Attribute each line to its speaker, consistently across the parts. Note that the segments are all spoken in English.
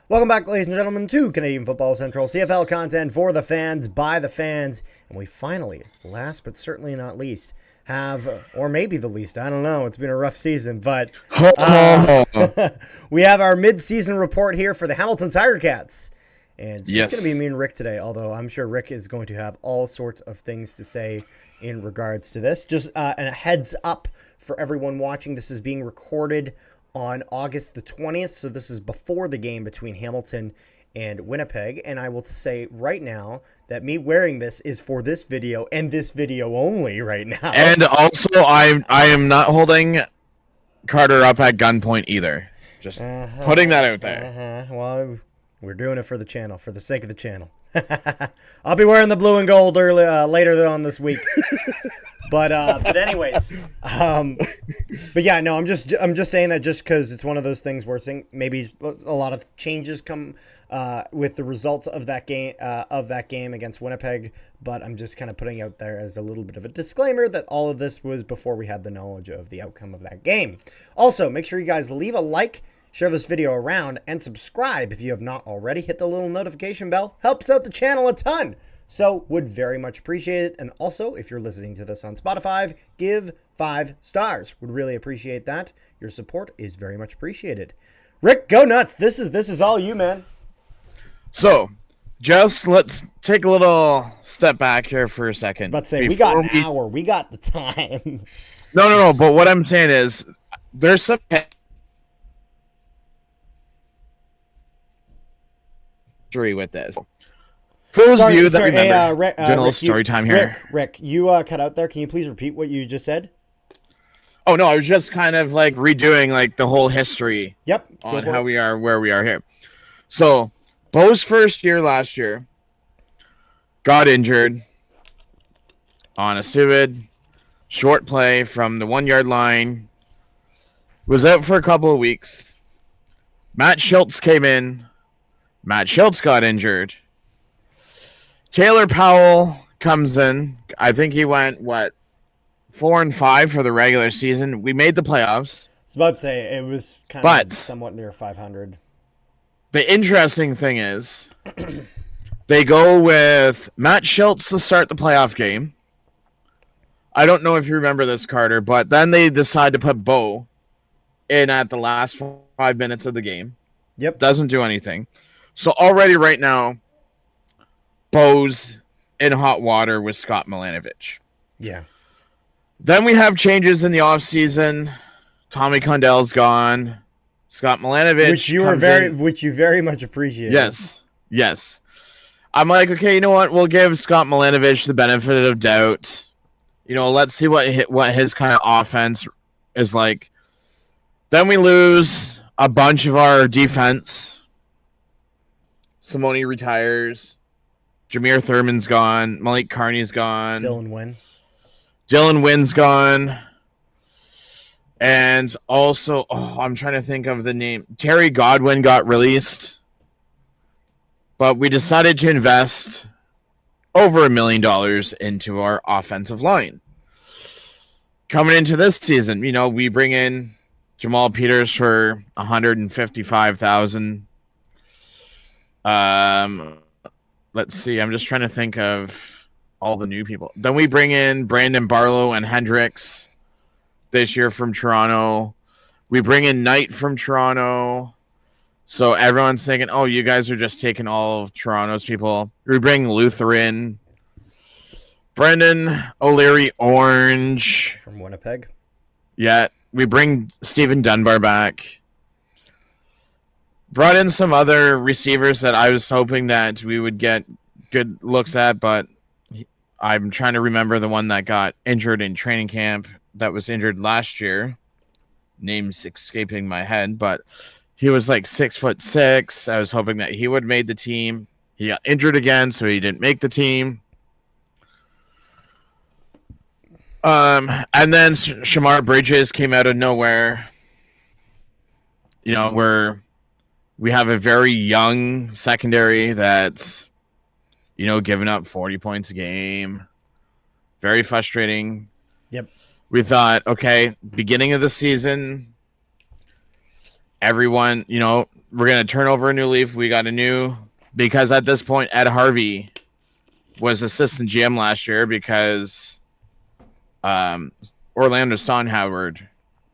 Speaker 1: Welcome back, ladies and gentlemen, to Canadian Football Central, CFL content for the fans, by the fans. And we finally, last but certainly not least, have, or maybe the least, I don't know, it's been a rough season, but we have our mid-season report here for the Hamilton Ticats. And it's just going to be me and Rick today, although I'm sure Rick is going to have all sorts of things to say in regards to this. Just a heads up for everyone watching, this is being recorded on August the 20th, so this is before the game between Hamilton and Winnipeg, and I will say right now that me wearing this is for this video and this video only right now.
Speaker 2: And also, I am not holding Carter up at gunpoint either. Just putting that out there.
Speaker 1: Well, we're doing it for the channel, for the sake of the channel. I'll be wearing the blue and gold later on this week. But anyways, but yeah, no, I'm just saying that just because it's one of those things where maybe a lot of changes come with the results of that game against Winnipeg. But I'm just kind of putting out there as a little bit of a disclaimer that all of this was before we had the knowledge of the outcome of that game. Also, make sure you guys leave a like, share this video around, and subscribe if you have not already. Hit the little notification bell. Helps out the channel a ton. So, would very much appreciate it. And also, if you're listening to this on Spotify, give 5 stars. Would really appreciate that. Your support is very much appreciated. Rick, go nuts. This is all you, man.
Speaker 2: So, just let's take a little step back here for a second.
Speaker 1: About to say, we got an hour. We got the time.
Speaker 2: No. But what I'm saying is, there's some history with this. For those of you that remember, doing a little story time here.
Speaker 1: Rick, you cut out there. Can you please repeat what you just said?
Speaker 2: Oh, no, I was just kind of like redoing like the whole history on how we are, where we are here. So, Bo's first year last year got injured on a stupid short play from the 1-yard line. Was out for a couple of weeks. Matt Schultz came in. Matt Schultz got injured. Taylor Powell comes in. I think he went, 4-5 for the regular season. We made the playoffs.
Speaker 1: I was about to say, it was kind of somewhat near 500.
Speaker 2: The interesting thing is, they go with Matt Schultz to start the playoff game. I don't know if you remember this, Carter, but then they decide to put Bo in at the last 5 minutes of the game.
Speaker 1: Yep.
Speaker 2: Doesn't do anything. So already right now, Bo's in hot water with Scott Milanovic.
Speaker 1: Yeah.
Speaker 2: Then we have changes in the offseason. Tommy Condell's gone. Scott Milanovic.
Speaker 1: Which you very much appreciate.
Speaker 2: Yes. I'm like, okay, you know what? We'll give Scott Milanovic the benefit of doubt. You know, let's see what his kind of offense is like. Then we lose a bunch of our defense. Simone retires. Jameer Thurman's gone. Malik Carney's gone. Dylan Wynn's gone. And also, I'm trying to think of the name. Terry Godwin got released. But we decided to invest over $1 million into our offensive line. Coming into this season, you know, we bring in Jamal Peters for $155,000. Let's see. I'm just trying to think of all the new people. Then we bring in Brandon Barlow and Hendricks this year from Toronto. We bring in Knight from Toronto. So everyone's thinking, oh, you guys are just taking all of Toronto's people. We bring Luther in. Brendan O'Leary Orange.
Speaker 1: From Winnipeg.
Speaker 2: Yeah. We bring Stephen Dunbar back. Brought in some other receivers that I was hoping that we would get good looks at, but I'm trying to remember the one that got injured in training camp that was injured last year. Name's escaping my head, but he was like 6'6". I was hoping that he would have made the team. He got injured again, so he didn't make the team. And then Shamar Bridges came out of nowhere. You know, we have a very young secondary that's, you know, giving up 40 points a game. Very frustrating.
Speaker 1: Yep.
Speaker 2: we thought, okay, beginning of the season, everyone, we're going to turn over a new leaf. We got because at this point, Ed Harvey was assistant GM last year because Orlando Stonhoward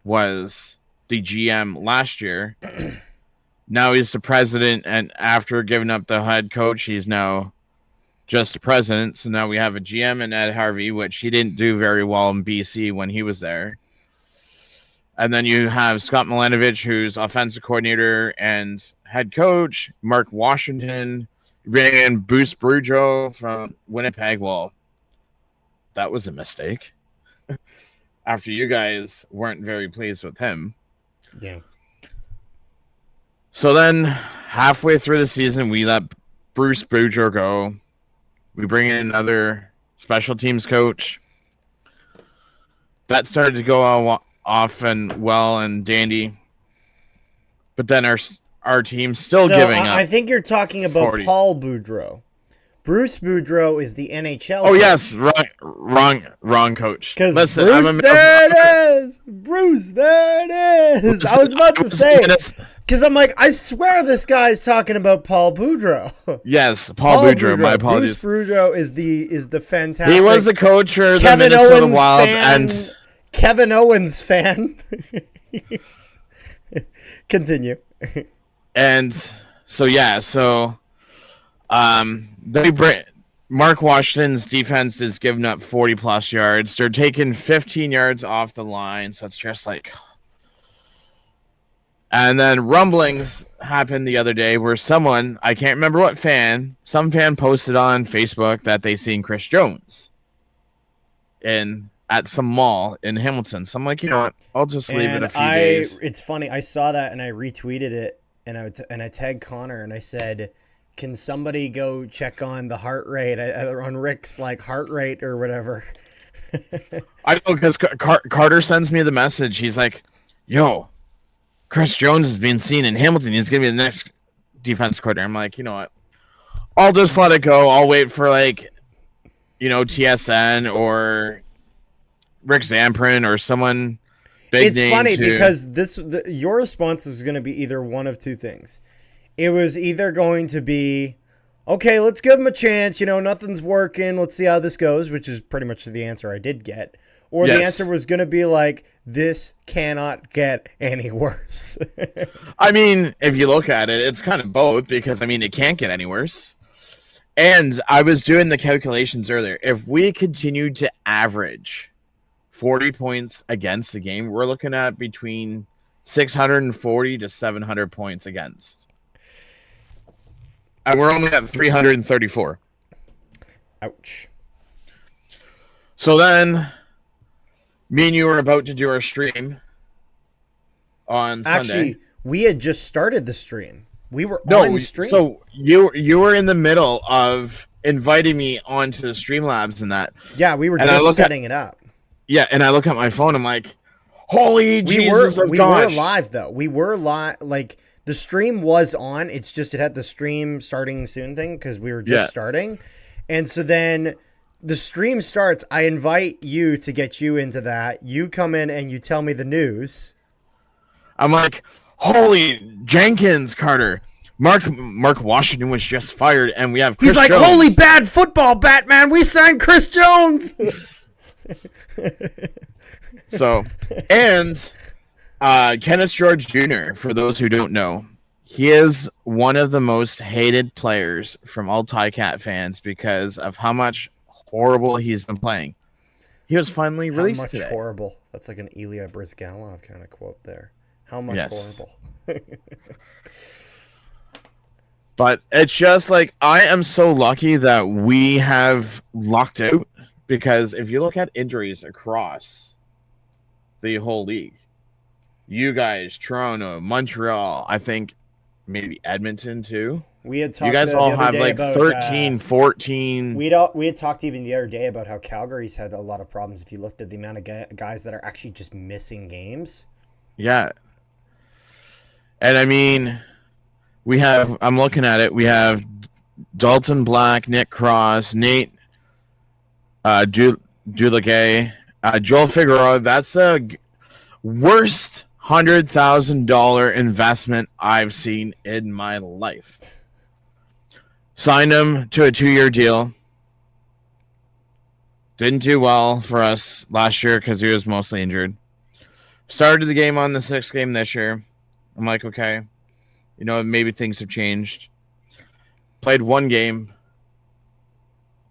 Speaker 2: was the GM last year. Now he's the president, and after giving up the head coach, he's now just the president. So now we have a GM and Ed Harvey, which he didn't do very well in BC when he was there. And then you have Scott Milanovich, who's offensive coordinator and head coach. Mark Washington. Bring in Bruce Boudreau from Winnipeg. Well, that was a mistake. After you guys weren't very pleased with him.
Speaker 1: Yeah.
Speaker 2: So then, halfway through the season, we let Bruce Boudreau go. We bring in another special teams coach. That started to go off and well and dandy. But then our team's still giving up.
Speaker 1: I think you're talking about 40. Paul Boudreau. Bruce Boudreau is the NHL
Speaker 2: coach. Yes, wrong coach.
Speaker 1: Because Bruce, there it is! Bruce, there it is! I was about to say, because I'm like, I swear this guy's talking about Paul Boudreau.
Speaker 2: Yes, Paul Boudreau. My apologies.
Speaker 1: Bruce Boudreau is the fantastic.
Speaker 2: He was the coach for the Minnesota Wild and
Speaker 1: Kevin Owens fan. Continue.
Speaker 2: And so they bring Mark Washington's defense is giving up 40 plus yards. They're taking 15 yards off the line, so it's just like. And then rumblings happened the other day where someone, I can't remember what some fan posted on Facebook that they seen Chris Jones at some mall in Hamilton. So I'm like, you know what? I'll just leave it a few days.
Speaker 1: It's funny. I saw that and I retweeted it and I tagged Connor and I said, can somebody go check on the heart rate on Rick's heart rate or whatever?
Speaker 2: I know because Carter sends me the message. He's like, yo, Chris Jones is being seen in Hamilton. He's going to be the next defense coordinator. I'm like, you know what? I'll just let it go. I'll wait for TSN or Rick Zamprin or someone big name.
Speaker 1: It's funny because your response is going to be either one of two things. It was either going to be, okay, let's give him a chance. Nothing's working. Let's see how this goes, which is pretty much the answer I did get. Or the answer was going to be this cannot get any worse.
Speaker 2: I mean, if you look at it, it's kind of both because, it can't get any worse. And I was doing the calculations earlier. If we continue to average 40 points against the game, we're looking at between 640 to 700 points against. And we're only at 334.
Speaker 1: Ouch.
Speaker 2: So then, me and you were about to do our stream on Sunday.
Speaker 1: Actually, we had just started the stream. We were on the stream.
Speaker 2: So you were in the middle of inviting me onto the Streamlabs and that.
Speaker 1: Yeah, we were just setting it up.
Speaker 2: Yeah, and I look at my phone. I'm like, holy Jesus!
Speaker 1: We were live though. We were live. The stream was on. It's just it had the stream starting soon thing because we were just starting, and so then the stream starts. I invite you to get you into that. You come in and you tell me the news.
Speaker 2: I'm like, holy Jenkins, Carter. Mark Washington was just fired, and we have Chris
Speaker 1: He's like,
Speaker 2: Jones.
Speaker 1: holy bad football, Batman. We signed Chris Jones.
Speaker 2: So, and Kenneth George Jr., for those who don't know, he is one of the most hated players from all Ticat fans because of how much horrible he's been playing. He was finally released today.
Speaker 1: How much horrible? That's like an Ilya Brizgalov kind of quote there. How much horrible?
Speaker 2: But it's just I am so lucky that we have locked out because if you look at injuries across the whole league, you guys, Toronto, Montreal, I think maybe Edmonton too.
Speaker 1: We had talked.
Speaker 2: You guys all have about 13, 14.
Speaker 1: We had talked even the other day about how Calgary's had a lot of problems. If you looked at the amount of guys that are actually just missing games.
Speaker 2: Yeah. And I'm looking at it. We have Dalton Black, Nick Cross, Nate Dulegay, Joel Figueroa, that's the worst $100,000 investment I've seen in my life. Signed him to a 2-year deal. Didn't do well for us last year because he was mostly injured. Started the game on the 6th game this year. I'm like, okay, maybe things have changed. Played 1 game.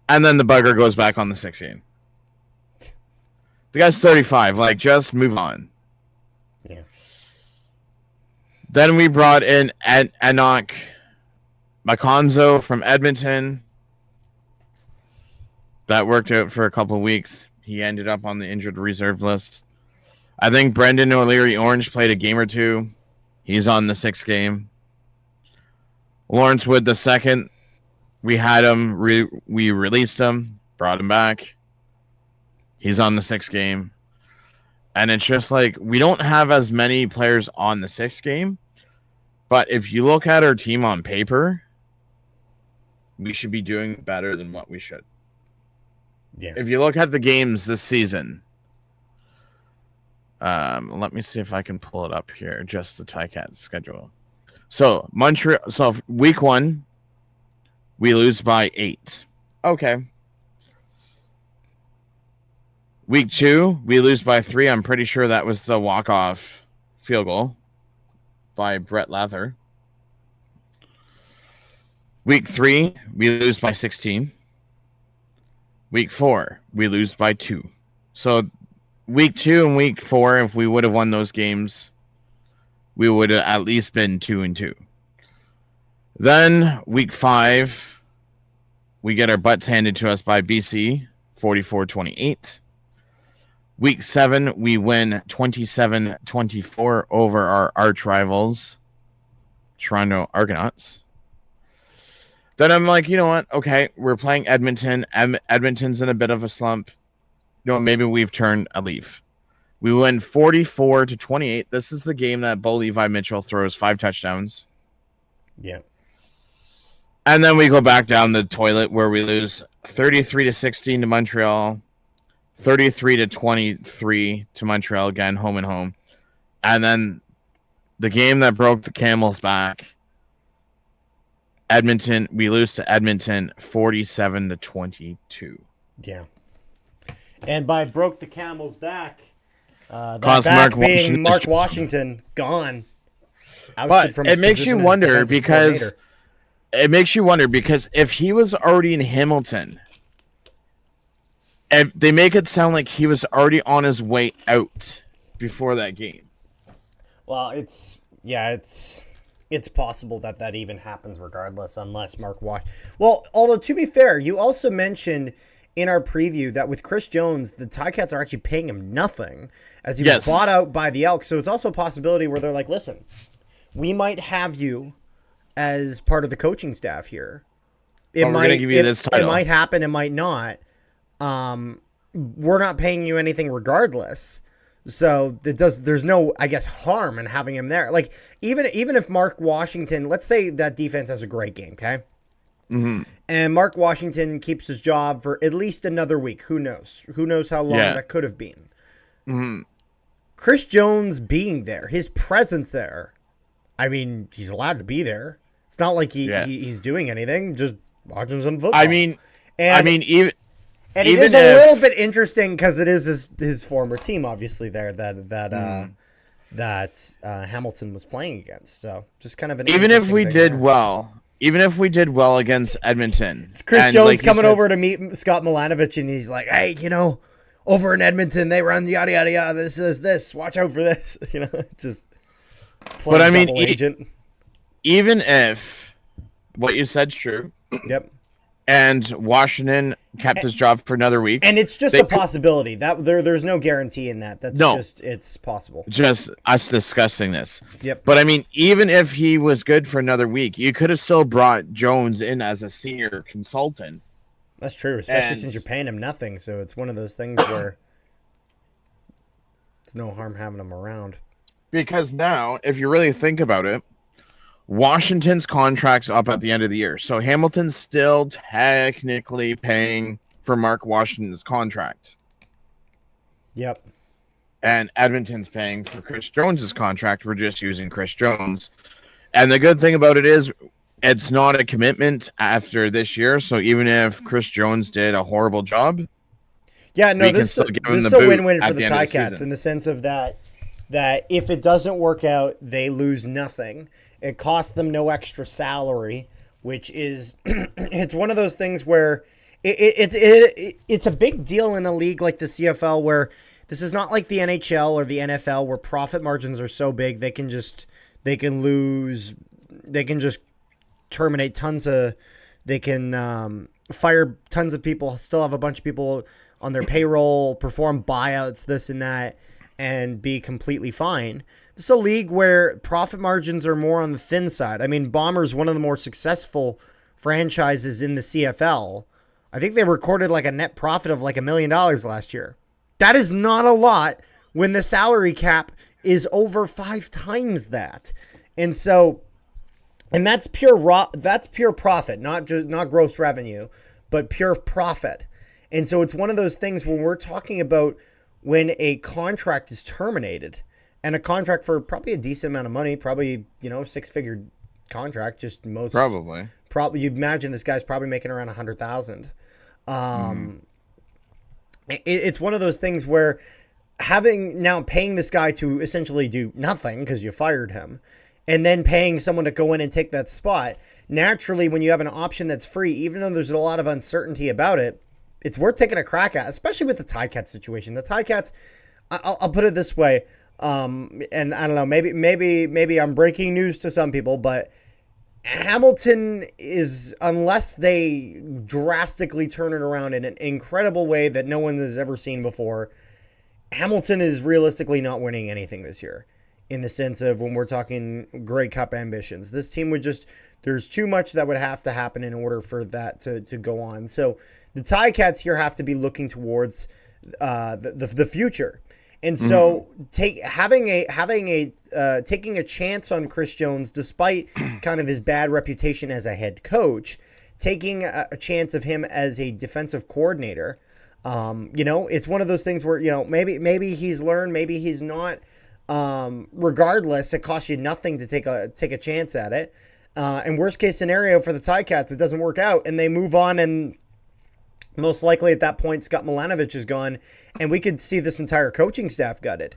Speaker 2: And then the bugger goes back on the 6th game. The guy's 35. Like, just move on.
Speaker 1: Yeah.
Speaker 2: Then we brought in Enoch Maconzo from Edmonton. That worked out for a couple of weeks. He ended up on the injured reserve list. I think Brendan O'Leary-Orange played a game or 2. He's on the 6th game. Lawrence Wood the second. We had him. We released him. Brought him back. He's on the 6th game. And it's just like, we don't have as many players on the 6th game. But if you look at our team on paper, we should be doing better than what we should.
Speaker 1: Yeah.
Speaker 2: If you look at the games this season, let me see if I can pull it up here, just the Ticats schedule. So, Montreal, week 1, we lose by 8. Okay. Week 2, we lose by 3. I'm pretty sure that was the walk-off field goal by Brett Lather. Week 3, we lose by 16. Week 4, we lose by 2. So week 2 and week 4, if we would have won those games, we would have at least been 2-2. Then week 5, we get our butts handed to us by BC, 44-28. Week 7, we win 27-24 over our arch rivals, Toronto Argonauts. Then I'm like, you know what? Okay, we're playing Edmonton. Edmonton's in a bit of a slump. Maybe we've turned a leaf. We win 44-28. This is the game that Bo Levi Mitchell throws 5 touchdowns.
Speaker 1: Yeah.
Speaker 2: And then we go back down the toilet where we lose 33-16 to Montreal, 33-23 to Montreal again, home and home. And then the game that broke the camel's back, Edmonton, we lose to Edmonton 47-22.
Speaker 1: Yeah. And by broke the camel's back, that
Speaker 2: cost
Speaker 1: back
Speaker 2: Mark
Speaker 1: being Mark Washington gone.
Speaker 2: But it makes you wonder because if he was already in Hamilton, and they make it sound like he was already on his way out before that game.
Speaker 1: Well, it's possible that even happens regardless, unless Mark Well, although to be fair, you also mentioned in our preview that with Chris Jones, the Ticats are actually paying him nothing as he was bought out by the Elks. So it's also a possibility where they're like, listen, we might have you as part of the coaching staff here. It might happen, it might not. We're not paying you anything regardless. So there's no, I guess, harm in having him there. Like, even if Mark Washington, let's say that defense has a great game, okay?
Speaker 2: Mm-hmm.
Speaker 1: And Mark Washington keeps his job for at least another week. Who knows? Who knows how long that could have been?
Speaker 2: Mm-hmm.
Speaker 1: Chris Jones being there, his presence there, I mean, he's allowed to be there. It's not like he's doing anything, just watching some football.
Speaker 2: Even
Speaker 1: it is a little bit interesting because it is his former team, obviously, there that Hamilton was playing against. So just kind of an
Speaker 2: even if we did well against Edmonton,
Speaker 1: it's Chris Jones coming over to meet Scott Milanovic, and he's like, "Hey, over in Edmonton they run yada yada yada. This is this. Watch out for this." Just.
Speaker 2: But I mean, even if what you said's true,
Speaker 1: yep.
Speaker 2: And Washington kept his job for another week.
Speaker 1: And it's just a possibility. That there's no guarantee in that. That's just it's possible.
Speaker 2: Just us discussing this.
Speaker 1: Yep.
Speaker 2: But I mean, even if he was good for another week, you could have still brought Jones in as a senior consultant.
Speaker 1: That's true, especially since you're paying him nothing. So it's one of those things where it's no harm having him around.
Speaker 2: Because now, if you really think about it, Washington's contract's up at the end of the year. So Hamilton's still technically paying for Mark Washington's contract.
Speaker 1: Yep.
Speaker 2: And Edmonton's paying for Chris Jones's contract. We're just using Chris Jones. And the good thing about it is it's not a commitment after this year. So even if Chris Jones did a horrible job,
Speaker 1: this is a win-win for the Ticats in the sense of that if it doesn't work out, they lose nothing. It costs them no extra salary, which is it's one of those things where it's a big deal in a league like the CFL, where this is not like the NHL or the NFL where profit margins are so big they can just terminate they can fire tons of people, still have a bunch of people on their payroll, perform buyouts, this and that, and be completely fine. This is a league where profit margins are more on the thin side. I mean, Bombers, one of the more successful franchises in the CFL. I think they recorded like a net profit of like $1 million last year. That is not a lot when the salary cap is over 5 times that. And so, and that's pure profit, not gross revenue, but pure profit. And so it's one of those things when we're talking about when a contract is terminated, and a contract for probably a decent amount of money, probably, 6-figure contract, probably you'd imagine this guy's probably making around 100,000. It's one of those things where paying this guy to essentially do nothing because you fired him, and then paying someone to go in and take that spot. Naturally, when you have an option that's free, even though there's a lot of uncertainty about it, it's worth taking a crack at, especially with the Ticats situation. The Ticats, I'll put it this way, and I don't know, maybe I'm breaking news to some people, but Hamilton is, unless they drastically turn it around in an incredible way that no one has ever seen before, Hamilton is realistically not winning anything this year, in the sense of when we're talking Grey Cup ambitions. This team there's too much that would have to happen in order for that to go on. So the Ticats here have to be looking towards the future. And so taking a chance on Chris Jones, despite kind of his bad reputation as a head coach, taking a chance of him as a defensive coordinator, it's one of those things where, maybe he's learned, maybe he's not. Regardless, it costs you nothing to take a chance at it. And worst case scenario for the Ticats, it doesn't work out and they move on, and most likely at that point, Scott Milanovic is gone, and we could see this entire coaching staff gutted.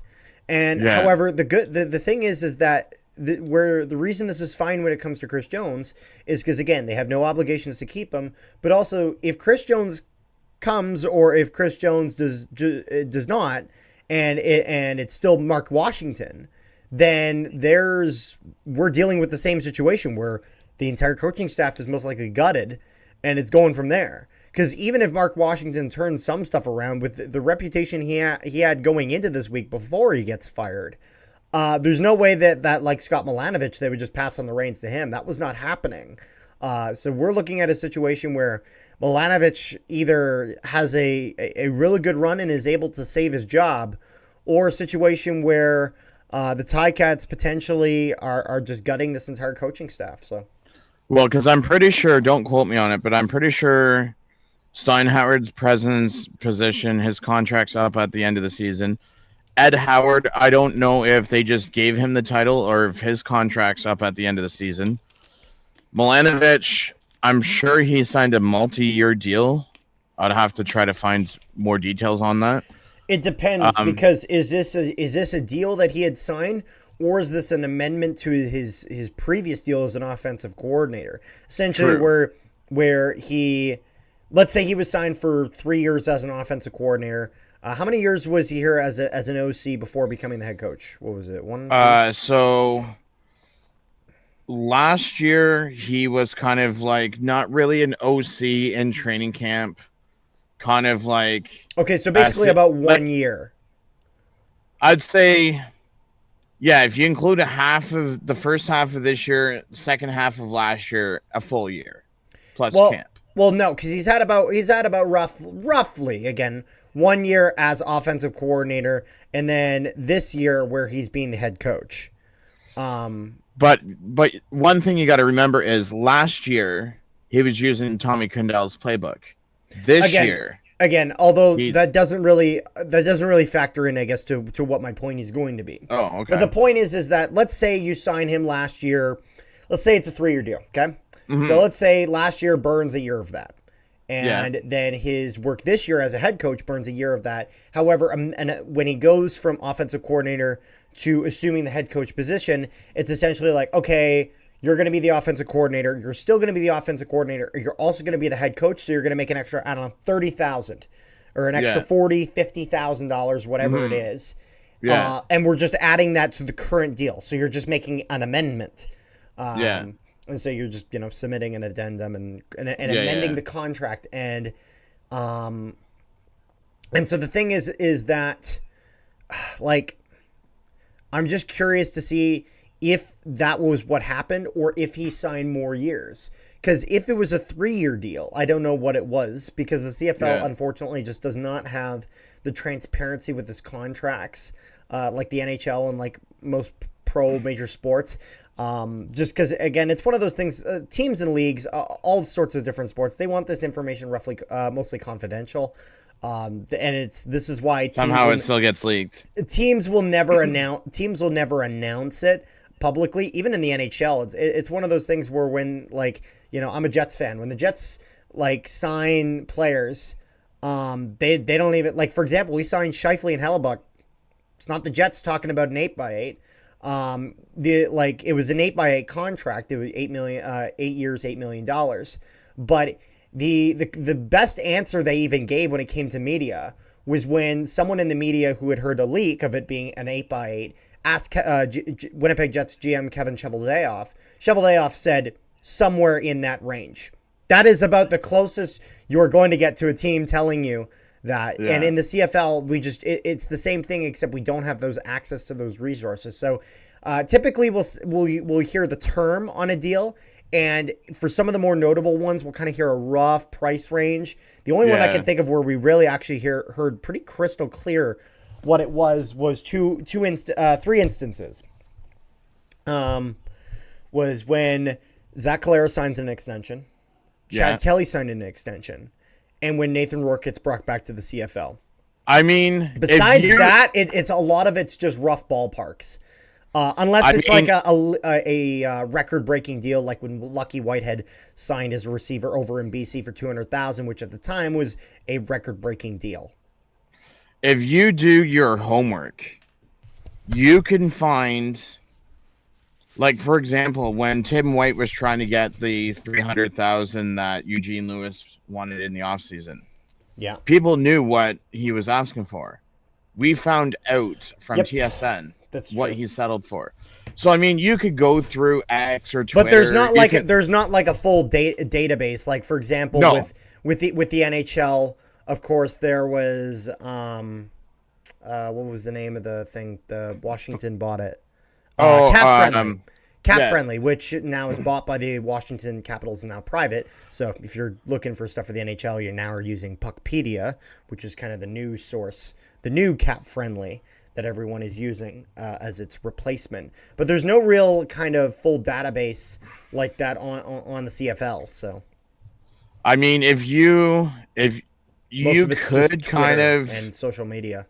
Speaker 1: And however, the thing is that where the reason this is fine when it comes to Chris Jones is because, again, they have no obligations to keep him. But also, if Chris Jones comes, or if Chris Jones does not, and it's still Mark Washington, then we're dealing with the same situation where the entire coaching staff is most likely gutted, and it's going from there. Because even if Mark Washington turns some stuff around with the reputation he had going into this week before he gets fired, there's no way that like Scott Milanovic, they would just pass on the reins to him. That was not happening. So we're looking at a situation where Milanovic either has a really good run and is able to save his job, or a situation where the Ticats potentially are just gutting this entire coaching staff. So,
Speaker 2: well, because I'm pretty sure, don't quote me on it, but I'm pretty sure Steinhauer's president's position, his contract's up at the end of the season. Ed Howard, I don't know if they just gave him the title or if his contract's up at the end of the season. Milanovic, I'm sure he signed a multi-year deal. I'd have to try to find more details on that.
Speaker 1: It depends, because is this a deal that he had signed, or is this an amendment to his previous deal as an offensive coordinator? Essentially, where he, let's say he was signed for 3 years as an offensive coordinator. How many years was he here as an OC before becoming the head coach? What was it? 1, 2?
Speaker 2: So last year he was kind of like not really an OC in training camp. Kind of like,
Speaker 1: okay, so basically about 1 year.
Speaker 2: I'd say, yeah, if you include the first half of this year, second half of last year, a full year plus camp.
Speaker 1: Well, no, because he's had about roughly, again, 1 year as offensive coordinator, and then this year where he's being the head coach.
Speaker 2: But one thing you got to remember is last year he was using Tommy Kundell's playbook. This year
Speaker 1: Again, although that doesn't really factor in, I guess, to what my point is going to be.
Speaker 2: Oh, okay.
Speaker 1: But the point is that let's say you sign him last year. Let's say it's a 3-year deal, okay? Mm-hmm. So let's say last year burns a year of that. And then his work this year as a head coach burns a year of that. However, and when he goes from offensive coordinator to assuming the head coach position, it's essentially like, okay, you're going to be the offensive coordinator. You're still going to be the offensive coordinator. You're also going to be the head coach. So you're going to make an extra, I don't know, $30,000 or an extra $40,000, $50,000, whatever it is. Yeah. And we're just adding that to the current deal. So you're just making an amendment. And so you're just, submitting an addendum and amending the contract. And so the thing is that, like, I'm just curious to see if that was what happened or if he signed more years. Because if it was a 3-year deal, I don't know what it was, because the CFL unfortunately just does not have the transparency with its contracts like the NHL and like most pro major sports. Just because, again, it's one of those things, teams and leagues, all sorts of different sports, they want this information roughly mostly confidential. And this is why
Speaker 2: somehow it still gets leaked.
Speaker 1: Teams will never announce it publicly, even in the NHL. It's one of those things where when, like, I'm a Jets fan. When the Jets like sign players, they don't even, like, for example, we signed Scheifele and Hellebuck. It's not the Jets talking about an 8x8. It was an 8x8 contract. It was $8 million, 8 years, $8 million. But the best answer they even gave when it came to media was when someone in the media who had heard a leak of it being an 8x8 asked Winnipeg Jets GM Kevin Cheveldayoff. Cheveldayoff said somewhere in that range. That is about the closest you're going to get to a team telling you that. Yeah. And in the CFL, it's the same thing, except we don't have those access to those resources. So typically we'll hear the term on a deal. And for some of the more notable ones, we'll kind of hear a rough price range. The only one I can think of where we really actually heard pretty crystal clear what it was three instances. Was when Zach Calera signs an extension, Chad Kelly signed an extension, and when Nathan Rourke gets brought back to the CFL.
Speaker 2: I mean,
Speaker 1: besides that, it's a lot of it's just rough ballparks. Unless it's like a record-breaking deal, like when Lucky Whitehead signed as a receiver over in BC for $200,000, which at the time was a record-breaking deal.
Speaker 2: If you do your homework, you can find, like, for example, when Tim White was trying to get the $300,000 that Eugene Lewis wanted in the offseason, people knew what he was asking for. We found out from TSN.
Speaker 1: That's
Speaker 2: what
Speaker 1: true.
Speaker 2: he settled for. So I mean, you could go through X or Twitter,
Speaker 1: but there's not like a full database. Like, for example, with the NHL, of course, there was what was the name of the thing? The Washington bought it. Cap Friendly. Cap Friendly, which now is bought by the Washington Capitals and now private. So if you're looking for stuff for the NHL, you now are using Puckpedia, which is kind of the new source, the new Cap Friendly that everyone is using as its replacement. But there's no real kind of full database like that on the CFL. So,
Speaker 2: I mean, if you could kind of,
Speaker 1: and social media.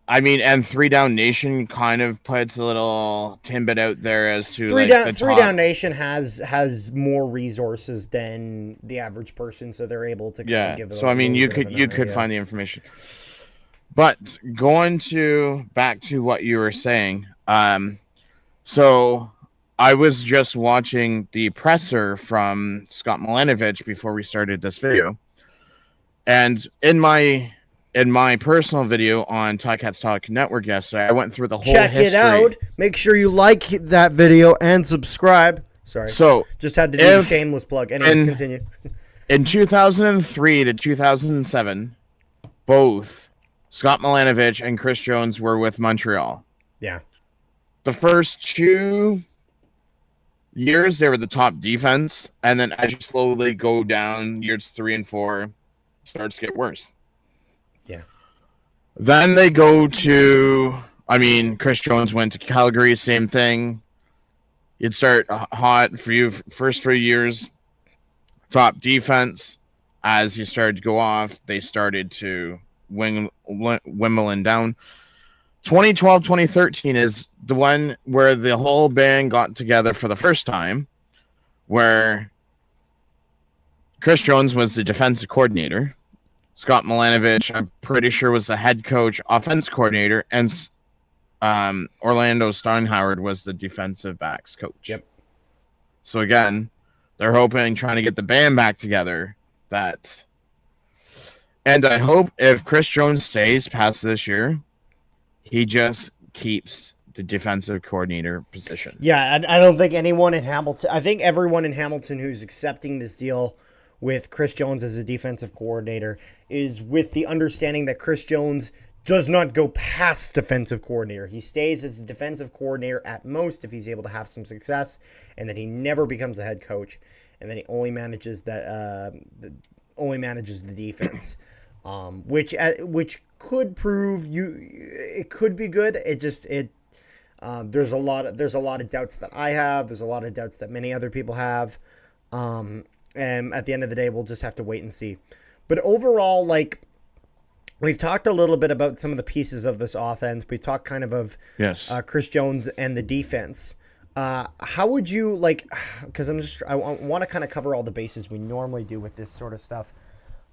Speaker 2: I mean, and 3 Down Nation kind of puts a little tidbit out there as to
Speaker 1: 3 Down Nation has more resources than the average person, so they're able to kind of give it.
Speaker 2: So I mean, you could find the information. But going back to what you were saying, so I was just watching the presser from Scott Milanovich before we started this video, and in my personal video on Ticats Talk Network yesterday, I went through the whole history.
Speaker 1: Check it out. Make sure you like that video and subscribe. Sorry, so just had to do a shameless plug. Anyways, continue.
Speaker 2: In 2003 to 2007, both Scott Milanovich and Chris Jones were with Montreal.
Speaker 1: Yeah.
Speaker 2: The first 2 years, they were the top defense. And then as you slowly go down, years 3 and 4, it starts to get worse.
Speaker 1: Yeah.
Speaker 2: Then they go to, Chris Jones went to Calgary, same thing. You'd start hot for you first few years. Top defense. as you started to go off, they started to Wimbledon down. 2012, 2013 is the one where the whole band got together for the first time, where Chris Jones was the defensive coordinator. Scott Milanovic, I'm pretty sure, was the head coach, offense coordinator, and Orlando Steinhauer was the defensive backs coach.
Speaker 1: Yep.
Speaker 2: So again, they're hoping, trying to get the band back together. And I hope if Chris Jones stays past this year, he just keeps the defensive coordinator position.
Speaker 1: Yeah, I don't think anyone in Hamilton, I think everyone in Hamilton who's accepting this deal with Chris Jones as a defensive coordinator is with the understanding that Chris Jones does not go past defensive coordinator. He stays as a defensive coordinator at most if he's able to have some success, and that he never becomes a head coach, and then he only manages the defense, which could prove it could be good. There's a lot of doubts that I have. There's a lot of doubts that many other people have. And at the end of the day, we'll just have to wait and see. But overall, like, we've talked a little bit about some of the pieces of this offense. We talked kind of Chris Jones and the defense. How would you because I want to kind of cover all the bases we normally do with this sort of stuff.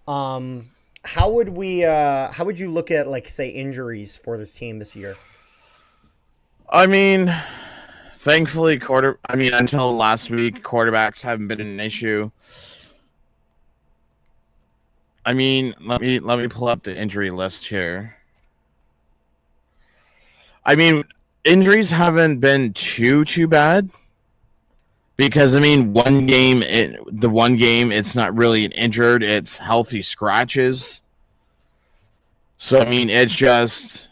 Speaker 1: How would you look at, like, say, injuries for this team this year?
Speaker 2: I mean, thankfully, until last week, quarterbacks haven't been an issue. I mean, let me pull up the injury list here. I mean, injuries haven't been too bad, because one game it's not really an injured, it's healthy scratches. So it's just,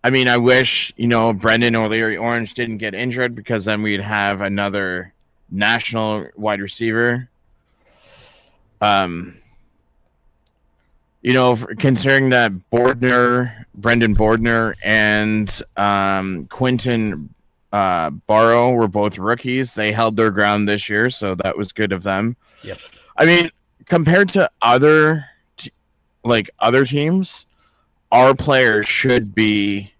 Speaker 2: I wish, Brendan O'Leary Orange didn't get injured, because then we'd have another national wide receiver. Considering that Brendan Bordner and Quinton Barrow were both rookies, they held their ground this year, so that was good of them.
Speaker 1: Yep.
Speaker 2: Compared to other teams, our players should be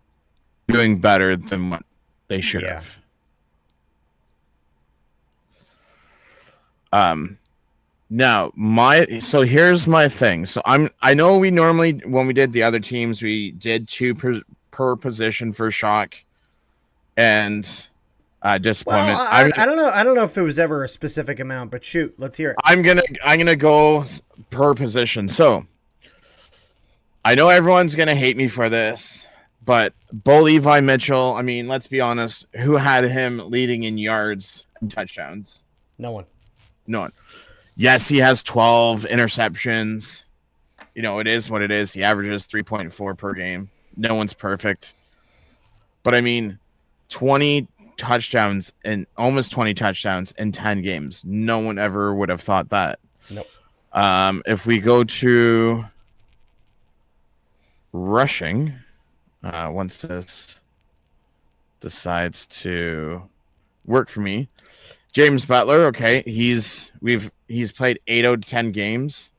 Speaker 2: doing better than what they should have. Now, here's my thing. So I know we normally, when we did the other teams, we did 2 per position for shock and disappointment.
Speaker 1: Well, I don't know if it was ever a specific amount, but shoot, let's hear it.
Speaker 2: I'm gonna go per position. So I know everyone's gonna hate me for this, but Bo Levi Mitchell, let's be honest, who had him leading in yards and touchdowns?
Speaker 1: No one.
Speaker 2: Yes, he has 12 interceptions. It is what it is. He averages 3.4 per game. No one's perfect. But 20 touchdowns and almost 20 touchdowns in 10 games. No one ever would have thought that.
Speaker 1: Nope.
Speaker 2: If we go to rushing, once this decides to work for me, James Butler, okay, he's played 8 out of 10 games.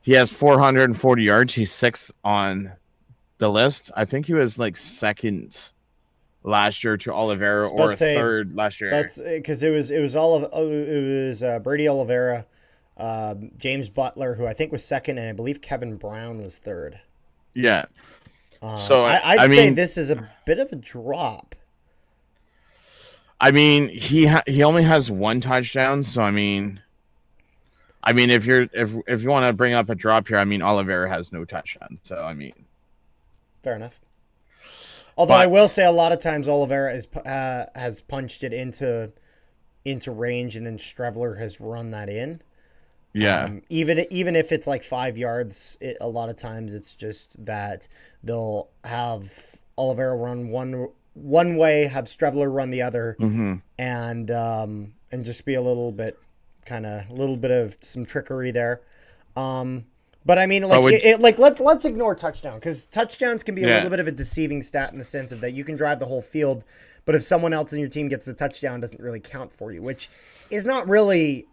Speaker 2: He has 440 yards. He's 6th on the list. I think he was second last year to Oliveira, or third last year.
Speaker 1: That's because it was Brady Oliveira, James Butler, who I think was second, and I believe Kevin Brown was third.
Speaker 2: Yeah.
Speaker 1: So I'd say this is a bit of a drop.
Speaker 2: He only has 1 touchdown, so if you want to bring up a drop here, Oliveira has no touchdown, so
Speaker 1: fair enough. Although I will say a lot of times Oliveira has punched it into range, and then Strevler has run that in.
Speaker 2: Yeah.
Speaker 1: Even if it's 5 yards, a lot of times it's just that they'll have Oliveira run one way, have Strevler run the other, and just be a little bit of some trickery there. But let's ignore touchdown, because touchdowns can be a little bit of a deceiving stat in the sense of that you can drive the whole field, but if someone else in your team gets the touchdown, it doesn't really count for you, which is not really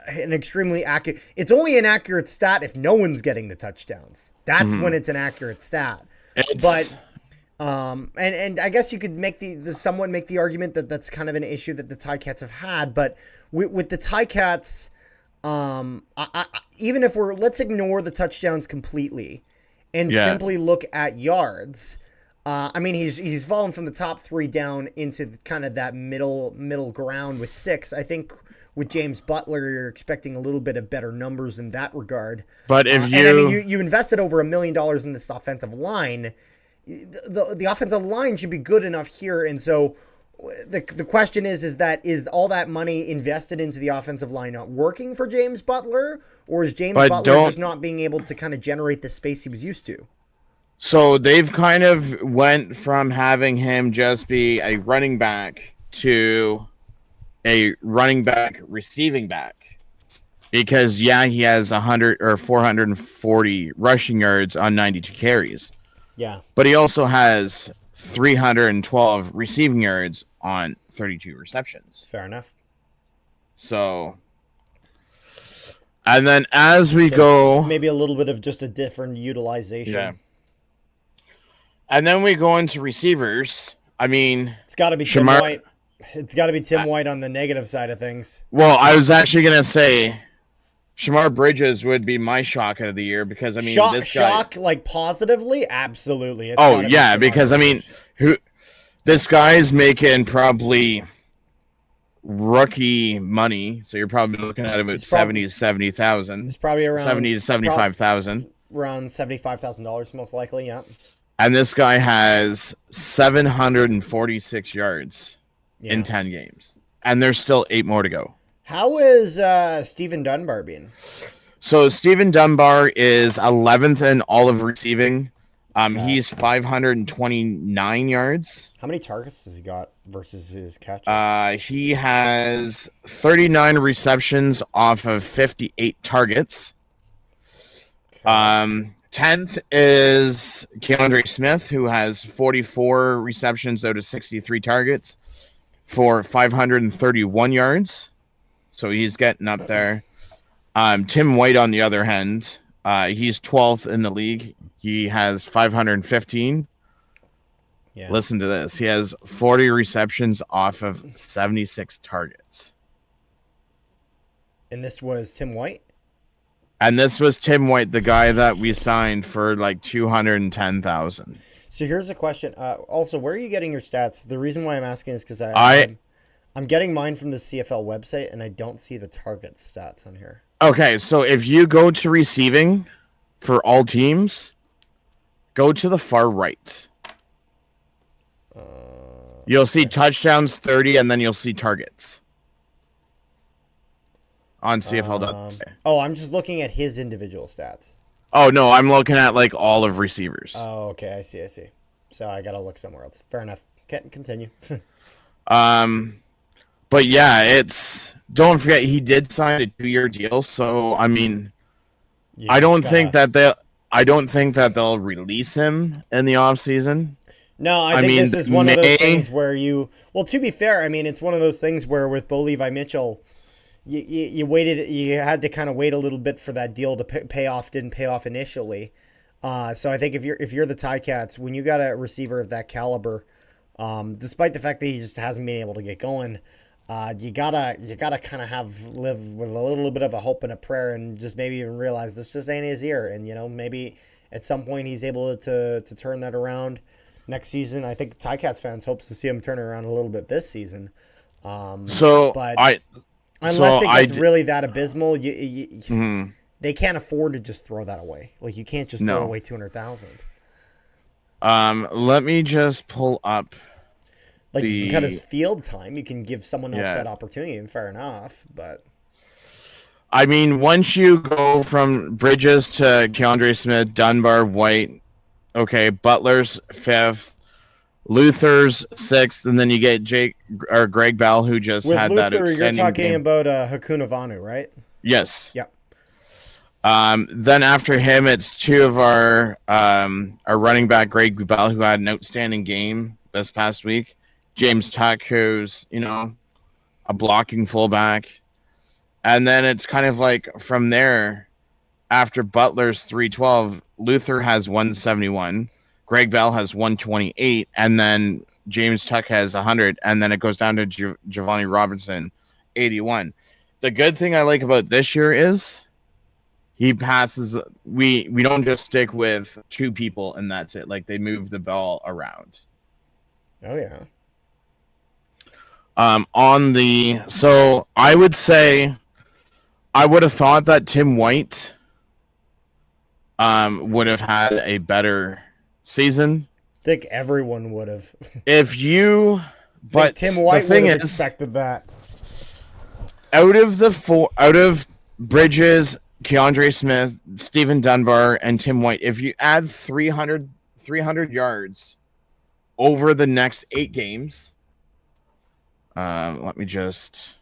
Speaker 1: an extremely accurate. It's only an accurate stat if no one's getting the touchdowns. That's when it's an accurate stat. But and I guess you could make the somewhat make the argument that that's kind of an issue that the Ticats have had. But with the Ticats, even if let's ignore the touchdowns completely and simply look at yards. I mean, he's fallen from the top 3 down into kind of that middle ground with 6. I think with James Butler, you're expecting a little bit of better numbers in that regard.
Speaker 2: But if
Speaker 1: you invested over $1 million in this offensive line, the offensive line should be good enough here. And so the question is all that money invested into the offensive line not working for James Butler, or is James Butler just not being able to kind of generate the space he was used to?
Speaker 2: So they've kind of went from having him just be a running back to a running back receiving back, because he has 100 or 440 rushing yards on 92 carries.
Speaker 1: Yeah.
Speaker 2: But he also has 312 receiving yards on 32 receptions.
Speaker 1: Fair enough.
Speaker 2: So, and then as we go,
Speaker 1: maybe a little bit of just a different utilization.
Speaker 2: Yeah. And then we go into receivers. I mean,
Speaker 1: it's got to be Tim White. It's got to be Tim White on the negative side of things.
Speaker 2: Well, I was actually going to say Shamar Bridges would be my shock of the year, because I mean, this guy,
Speaker 1: shock like positively, absolutely.
Speaker 2: Because I mean, this guy's making probably rookie money, so you're probably looking at about 70,000.
Speaker 1: It's probably around
Speaker 2: 70 to 75,000.
Speaker 1: Around $75,000 most likely, yeah.
Speaker 2: And this guy has 746 yards in 10 games, and there's still 8 more to go.
Speaker 1: How is Stephen Dunbar being?
Speaker 2: So Stephen Dunbar is 11th in all of receiving. He's 529 yards.
Speaker 1: How many targets has he got versus his catches?
Speaker 2: He has 39 receptions off of 58 targets. 10th is Keandre Smith, who has 44 receptions out of 63 targets for 531 yards. So he's getting up there. Tim White, on the other hand, he's 12th in the league. He has 515. Yeah. Listen to this. He has 40 receptions off of 76 targets.
Speaker 1: And this was Tim White?
Speaker 2: And this was Tim White, the guy that we signed for like $210,000.
Speaker 1: So here's a question. Also, where are you getting your stats? The reason why I'm asking is because I'm getting mine from the CFL website, and I don't see the target stats on here.
Speaker 2: Okay, so if you go to receiving for all teams, go to the far right. You'll see touchdowns 30, and then you'll see targets on CFL.
Speaker 1: I'm just looking at his individual stats.
Speaker 2: Oh, no, I'm looking at like all of receivers.
Speaker 1: Oh, okay, I see. So I gotta look somewhere else. Fair enough. Continue.
Speaker 2: But yeah, don't forget he did sign a 2-year deal. So I mean, I don't think that they'll release him in the off season.
Speaker 1: No, I think this is one of those things where to be fair, I mean, it's one of those things where with Bo Levi Mitchell, you had to kind of wait a little bit for that deal to pay off. Didn't pay off initially. So I think if you're the Ticats, when you got a receiver of that caliber, despite the fact that he just hasn't been able to get going, you gotta kind of live with a little bit of a hope and a prayer, and just maybe even realize this just ain't his year. And maybe at some point he's able to turn that around next season. I think Ticats fans hopes to see him turn it around a little bit this season. Unless it gets really that abysmal, they can't afford to just throw that away. Like, you can't just throw away $200,000.
Speaker 2: Let me just pull up.
Speaker 1: Like, you can cut his field time. You can give someone else that opportunity, and fair enough. But
Speaker 2: I mean, once you go from Bridges to Keandre Smith, Dunbar, White, okay, Butler's 5th, Luther's 6th, and then you get Greg Bell, who just had that extending
Speaker 1: you're talking
Speaker 2: game.
Speaker 1: About Hakunavanu, right?
Speaker 2: Yes.
Speaker 1: Yep.
Speaker 2: Then after him, it's 2 of our running back, Greg Bell, who had an outstanding game this past week. James Tuck, who's, a blocking fullback. And then it's kind of like from there, after Butler's 312, Luther has 171, Greg Bell has 128, and then James Tuck has 100, and then it goes down to Giovanni Robinson, 81. The good thing I like about this year is he passes. We don't just stick with two people and that's it. Like, they move the ball around.
Speaker 1: Oh yeah.
Speaker 2: So I would say I would have thought that Tim White would have had a better season.
Speaker 1: I think everyone would have.
Speaker 2: But
Speaker 1: Tim White would have expected that.
Speaker 2: Out of Bridges, Keandre Smith, Stephen Dunbar, and Tim White, if you add 300 yards over the next 8 games, let me just.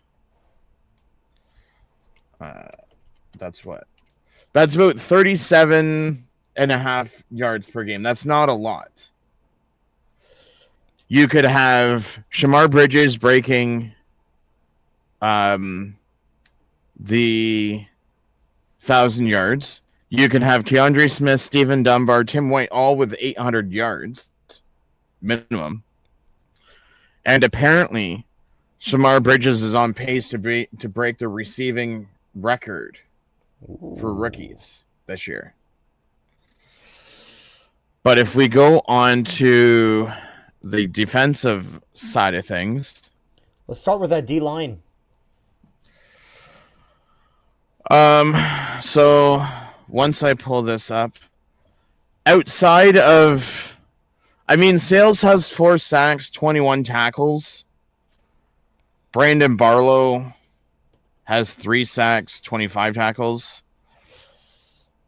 Speaker 2: That's about 37.5 yards per game. That's not a lot. You could have Shamar Bridges breaking the 1,000 yards. You can have Keandre Smith, Stephen Dunbar, Tim White, all with 800 yards minimum. And apparently, Shamar Bridges is on pace to break the receiving record for rookies this year. But if we go on to the defensive side of things,
Speaker 1: let's start with that D-line.
Speaker 2: So once I pull this up, outside of, Sales has 4 sacks, 21 tackles. Brandon Barlow has 3 sacks, 25 tackles.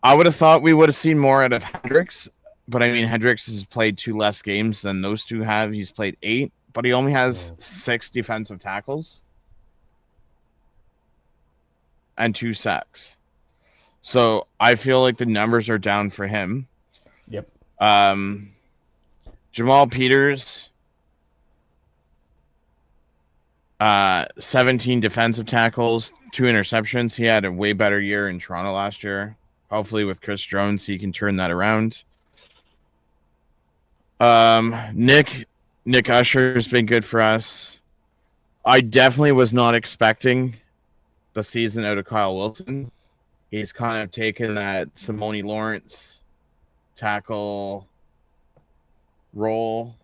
Speaker 2: I would have thought we would have seen more out of Hendricks, but Hendricks has played 2 less games than those two have. He's played 8, but he only has 6 defensive tackles and 2 sacks. So I feel like the numbers are down for him.
Speaker 1: Yep.
Speaker 2: Jamal Peters, 17 defensive tackles, 2 interceptions. He had a way better year in Toronto last year. Hopefully with Chris Jones, he can turn that around. Nick Usher has been good for us. I definitely was not expecting the season out of Kyle Wilson. He's kind of taken that Simone Lawrence tackle role.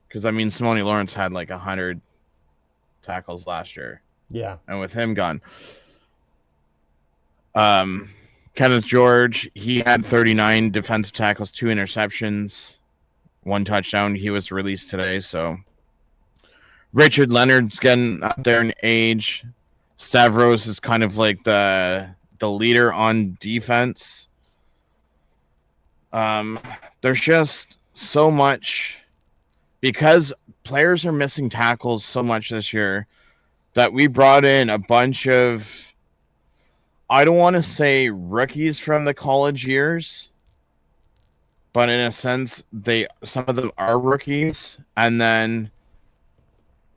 Speaker 2: Because, Simone Lawrence had like 100 tackles last year.
Speaker 1: Yeah.
Speaker 2: And with him gone. Kenneth George, he had 39 defensive tackles, 2 interceptions, 1 touchdown. He was released today, so. Richard Leonard's getting up there in age. Stavros is kind of like the leader on defense. There's just so much, because players are missing tackles so much this year, that we brought in a bunch of, I don't want to say rookies from the college years, but in a sense, some of them are rookies, and then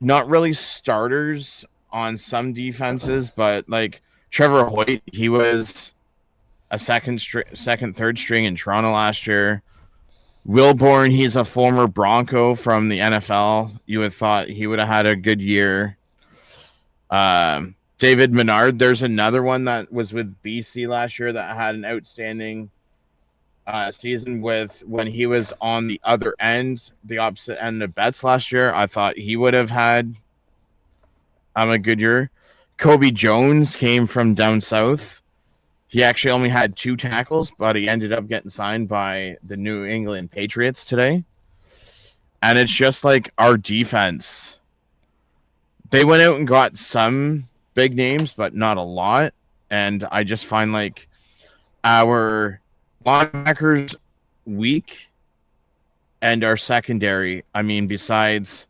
Speaker 2: not really starters on some defenses, but like Trevor Hoyt, he was a second, third string in Toronto last year. Wilborn, he's a former Bronco from the NFL. You would have thought he would have had a good year. David Menard, there's another one that was with BC last year that had an outstanding season when he was on the other end, the opposite end of Betts last year. I thought he would have had a good year. Kobe Jones came from down south. He actually only had 2 tackles, but he ended up getting signed by the New England Patriots today. And it's just like our defense. They went out and got some big names, but not a lot. And I just find like our linebackers weak, and our secondary, besides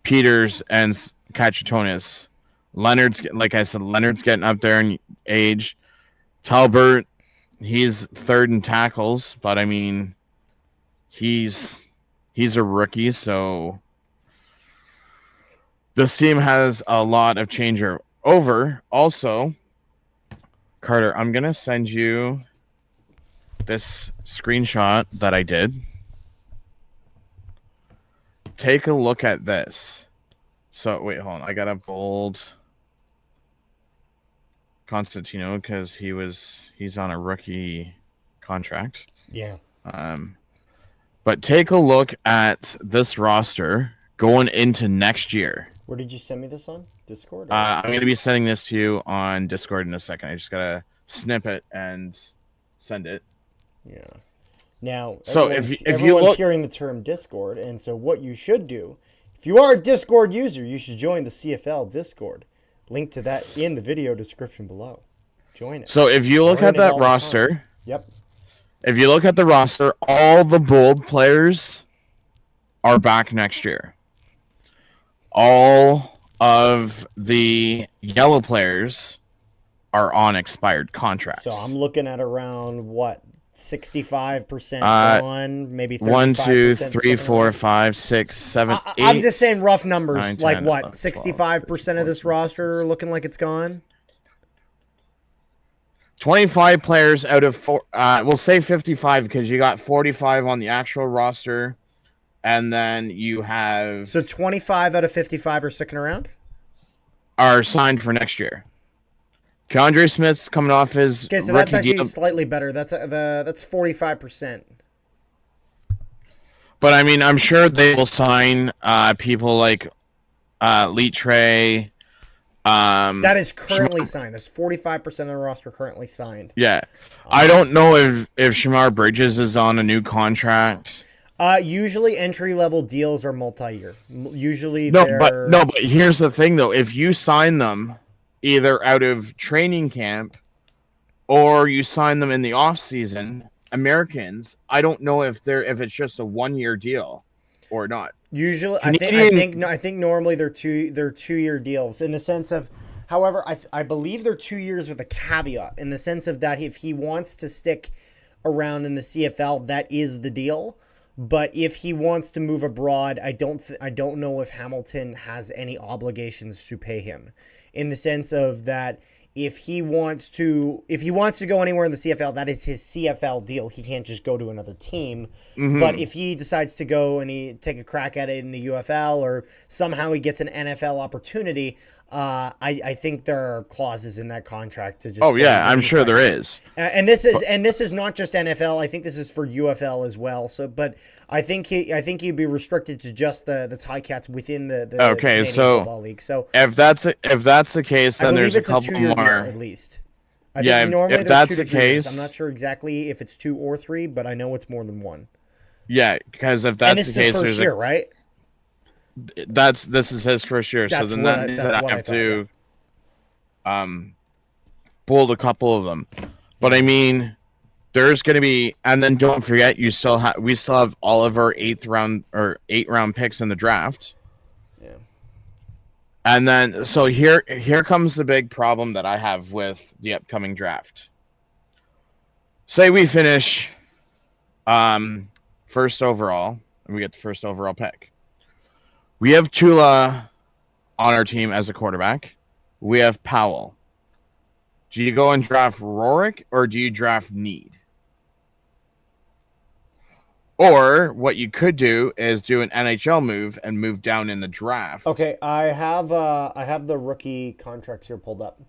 Speaker 2: Peters and Cachetonis, Leonard's getting up there in age. Talbert, he's 3rd in tackles, but he's a rookie, so this team has a lot of changeover. Also, Carter, I'm going to send you this screenshot that I did. Take a look at this. So, wait, hold on. I got to bold Constantino because he's on a rookie contract.
Speaker 1: Yeah.
Speaker 2: But take a look at this roster going into next year.
Speaker 1: Where did you send me this on? Discord?
Speaker 2: I'm going to be sending this to you on Discord in a second. I just got to snip it and send it.
Speaker 1: Yeah. Now,
Speaker 2: so
Speaker 1: everyone's hearing the term Discord, and so what you should do, if you are a Discord user, you should join the CFL Discord. Link to that in the video description below. Join it.
Speaker 2: So if you look at that roster,
Speaker 1: yep.
Speaker 2: If you look at the roster, all the bold players are back next year. All of the yellow players are on expired contracts.
Speaker 1: So I'm looking at around, what, 65% gone, maybe 35%.
Speaker 2: 1, 2, 3, 4, 5, 6, 7, 8.
Speaker 1: I'm just saying rough numbers.
Speaker 2: 9, 10,
Speaker 1: like what,
Speaker 2: 11,
Speaker 1: 65% of this roster looking like it's gone?
Speaker 2: 25 players out of we'll say 55 because you got 45 on the actual roster, and then you have.
Speaker 1: So 25 out of 55 are sticking around?
Speaker 2: Are signed for next year. Keandre Smith's coming off his.
Speaker 1: Okay, so that's actually slightly better. That's 45%.
Speaker 2: But I mean, I'm sure they will sign people like Lee Trey.
Speaker 1: That is currently signed. There's 45% of the roster currently signed.
Speaker 2: Yeah. I don't know if Shamar Bridges is on a new contract.
Speaker 1: Usually entry-level deals are multi-year. Usually
Speaker 2: but here's the thing, though. If you sign them either out of training camp or you sign them in the off-season, Americans, I don't know if it's just a one-year deal or not.
Speaker 1: Usually, I think normally they're 2-year deals in the sense of, however, I believe they're 2 years with a caveat in the sense of that if he wants to stick around in the CFL, that is the deal. But if he wants to move abroad, I don't know if Hamilton has any obligations to pay him, in the sense of that if he wants to go anywhere in the CFL, that is his CFL deal. He can't just go to another team. Mm-hmm. But if he decides to go and he take a crack at it in the UFL or somehow he gets an NFL opportunity, I think there are clauses in that contract to just.
Speaker 2: Oh yeah, I'm sure there is.
Speaker 1: And this is not just NFL. I think this is for UFL as well. So, but I think he'd be restricted to just the Ticats within the
Speaker 2: okay.
Speaker 1: Canadian
Speaker 2: So
Speaker 1: Football League. So
Speaker 2: if that's the case, then there's a couple more
Speaker 1: at least. I
Speaker 2: yeah,
Speaker 1: think normally
Speaker 2: if that's the case,
Speaker 1: I'm not sure exactly if it's 2 or 3, but I know it's more than 1.
Speaker 2: Yeah, because if that's the case,
Speaker 1: there's year, right?
Speaker 2: This is his first year, so then I have to bold a couple of them. But I mean, there's going to be, and then don't forget, we still have all of our 8th round or 8-round picks in the draft.
Speaker 1: Yeah.
Speaker 2: And then so here comes the big problem that I have with the upcoming draft. Say we finish first overall, and we get the first overall pick. We have Tula on our team as a quarterback. We have Powell. Do you go and draft Rorick or do you draft Need? Or what you could do is do an NHL move and move down in the draft.
Speaker 1: Okay, I have the rookie contracts here pulled up.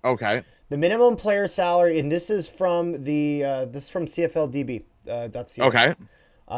Speaker 2: Okay.
Speaker 1: The minimum player salary, and this is from CFLDB.ca.
Speaker 2: Okay.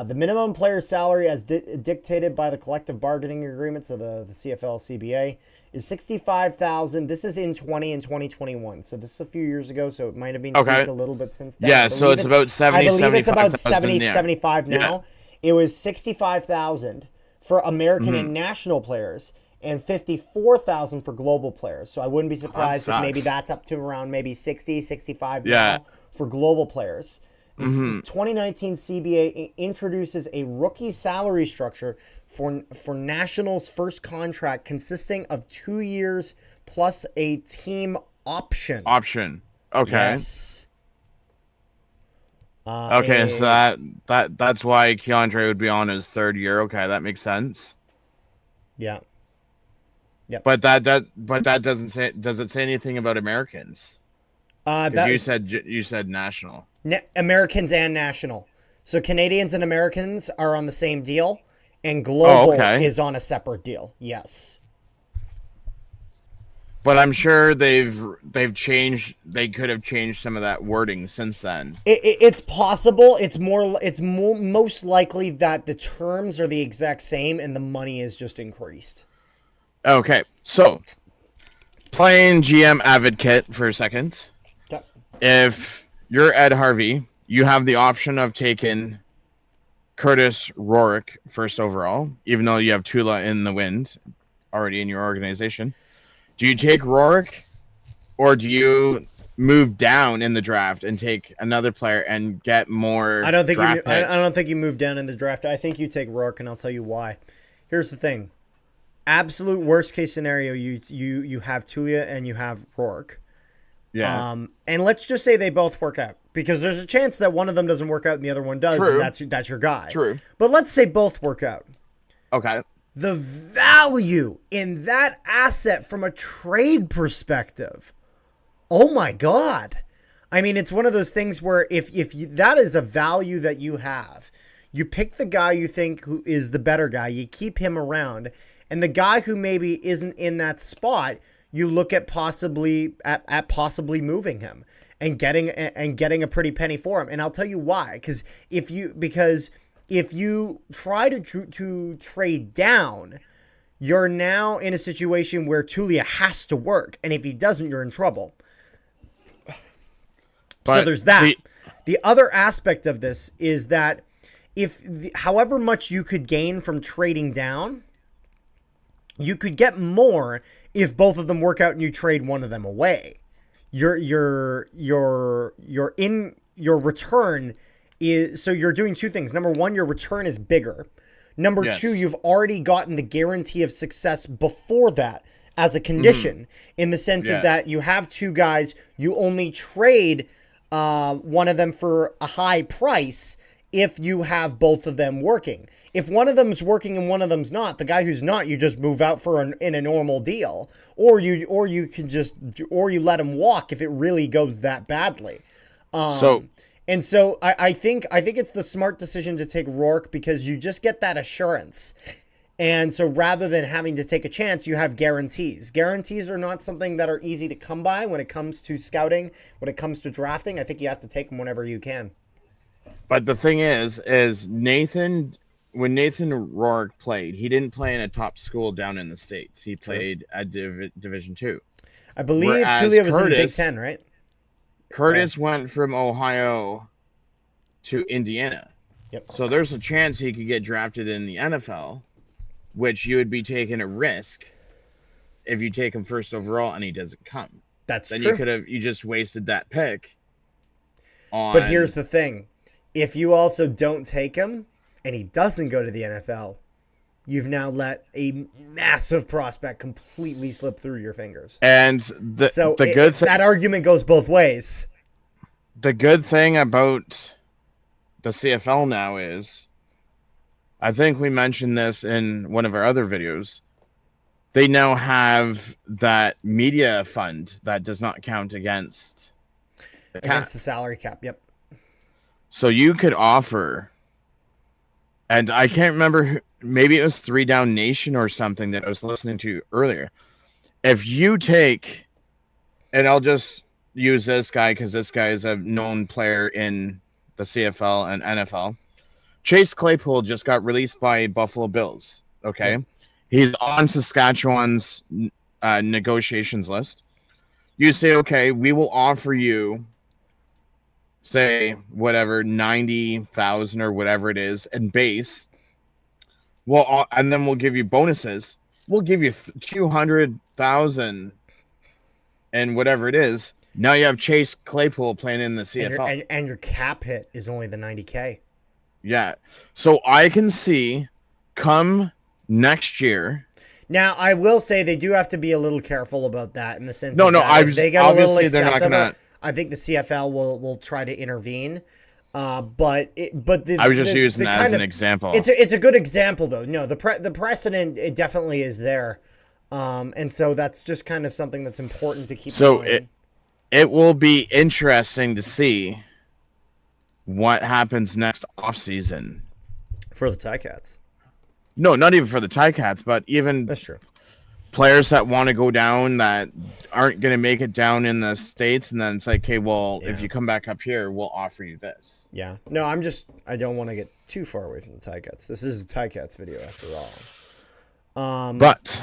Speaker 1: The minimum player salary, as dictated by the collective bargaining agreements of the CFL CBA, is $65,000. This is in 20 and 2021, so this is a few years ago. So it might have been tweaked a little bit since then.
Speaker 2: Yeah, so it's about 70.
Speaker 1: I believe it's about 70,
Speaker 2: yeah.
Speaker 1: 75 now. Yeah. It was $65,000 for American and national players, and $54,000 for global players. So I wouldn't be surprised if maybe that's up to around maybe 60, 65 now for global players. This 2019 CBA introduces a rookie salary structure for Nationals' first contract consisting of 2 years plus a team option.
Speaker 2: Okay.
Speaker 1: Yes.
Speaker 2: Okay, so that's why Keandre would be on his 3rd year. Okay, that makes sense.
Speaker 1: Yeah. Yep.
Speaker 2: But that doesn't say. Does it say anything about Americans? You said national.
Speaker 1: Americans and national. So Canadians and Americans are on the same deal, and global is on a separate deal. Yes.
Speaker 2: But I'm sure they've changed. They could have changed some of that wording since then.
Speaker 1: It's possible. It's most likely that the terms are the exact same and the money is just increased.
Speaker 2: Okay, so playing GM advocate for a second.
Speaker 1: Yep.
Speaker 2: If you're Ed Harvey, you have the option of taking Curtis Rourke first overall, even though you have Tula in the wind already in your organization. Do you take Rourke, or do you move down in the draft and take another player and get more?
Speaker 1: I don't think you move down in the draft. I think you take Rourke, and I'll tell you why. Here's the thing: absolute worst case scenario, you have Tulia and you have Rourke.
Speaker 2: Yeah.
Speaker 1: And let's just say they both work out, because there's a chance that one of them doesn't work out and the other one does.
Speaker 2: True.
Speaker 1: And that's your guy.
Speaker 2: True.
Speaker 1: But let's say both work out.
Speaker 2: Okay.
Speaker 1: The value in that asset from a trade perspective. Oh my God. I mean, it's one of those things where if that is a value that you have, you pick the guy you think who is the better guy, you keep him around, and the guy who maybe isn't in that spot, you look at possibly moving him and getting a pretty penny for him. And I'll tell you why. Because if you try to trade down, you're now in a situation where Tulia has to work, and if he doesn't, you're in trouble. So there's that. The other aspect of this is that however much you could gain from trading down, you could get more if both of them work out and you trade one of them away. Your return is, so you're doing two things. Number one, your return is bigger. Number two, you've already gotten the guarantee of success before that as a condition, in the sense of that you have two guys, you only trade one of them for a high price if you have both of them working. If one of them's working and one of them's not, the guy who's not, you just move out in a normal deal, or you let him walk if it really goes that badly. So I think it's the smart decision to take Rourke, because you just get that assurance. And so rather than having to take a chance, you have guarantees. Guarantees are not something that are easy to come by when it comes to scouting, when it comes to drafting. I think you have to take them whenever you can.
Speaker 2: But the thing is when Nathan Rourke played, he didn't play in a top school down in the States. He played at Division II.
Speaker 1: I believe Tulia was in Big Ten, right?
Speaker 2: Curtis went from Ohio to Indiana.
Speaker 1: Yep.
Speaker 2: So there's a chance he could get drafted in the NFL, which you would be taking a risk if you take him first overall and he doesn't come.
Speaker 1: That's
Speaker 2: true.
Speaker 1: Then
Speaker 2: you just wasted that pick.
Speaker 1: But here's the thing. If you also don't take him and he doesn't go to the NFL, you've now let a massive prospect completely slip through your fingers.
Speaker 2: And that
Speaker 1: argument goes both ways.
Speaker 2: The good thing about the CFL now is, I think we mentioned this in one of our other videos, they now have that media fund that does not count against
Speaker 1: the salary cap. Yep.
Speaker 2: So you could offer, and I can't remember, maybe it was 3 Down Nation or something that I was listening to earlier. If you take, and I'll just use this guy because this guy is a known player in the CFL and NFL. Chase Claypool just got released by Buffalo Bills. Okay. Yeah. He's on Saskatchewan's negotiations list. You say, okay, we will offer you, say, whatever, 90,000 or whatever it is, and base. Well, and then we'll give you bonuses. We'll give you 200,000 and whatever it is. Now you have Chase Claypool playing in the CFL.
Speaker 1: And your cap hit is only the 90K.
Speaker 2: Yeah. So I can see come next year.
Speaker 1: Now, I will say they do have to be a little careful about that in the sense
Speaker 2: they get a little excessive.
Speaker 1: I think the CFL will try to intervene. I
Speaker 2: was just using that as an example.
Speaker 1: It's a good example, though. No, the precedent, it definitely is there. And so that's just kind of something that's important to keep in
Speaker 2: So
Speaker 1: mind.
Speaker 2: it will be interesting to see what happens next offseason.
Speaker 1: For the Ticats.
Speaker 2: No, not even for the Ticats, but even
Speaker 1: that's true.
Speaker 2: Players that want to go down that aren't going to make it down in the States, and then it's like, okay, well, if you come back up here, we'll offer you this.
Speaker 1: Yeah. No, I don't want to get too far away from the Ticats. This is a Ticats video after all.
Speaker 2: But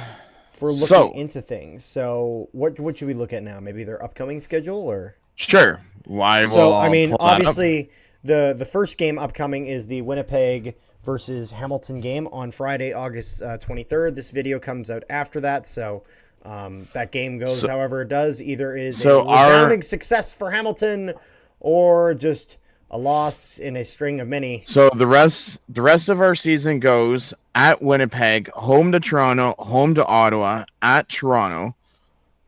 Speaker 1: if we're looking into things, so what should we look at now? Maybe their upcoming schedule, or
Speaker 2: sure.
Speaker 1: I mean, obviously the first game upcoming is the Winnipeg versus Hamilton game on Friday, August 23rd. This video comes out after that, so that game goes however it does. Either it is a resounding success for Hamilton, or just a loss in a string of many.
Speaker 2: So the rest of our season goes at Winnipeg, home to Toronto, home to Ottawa, at Toronto,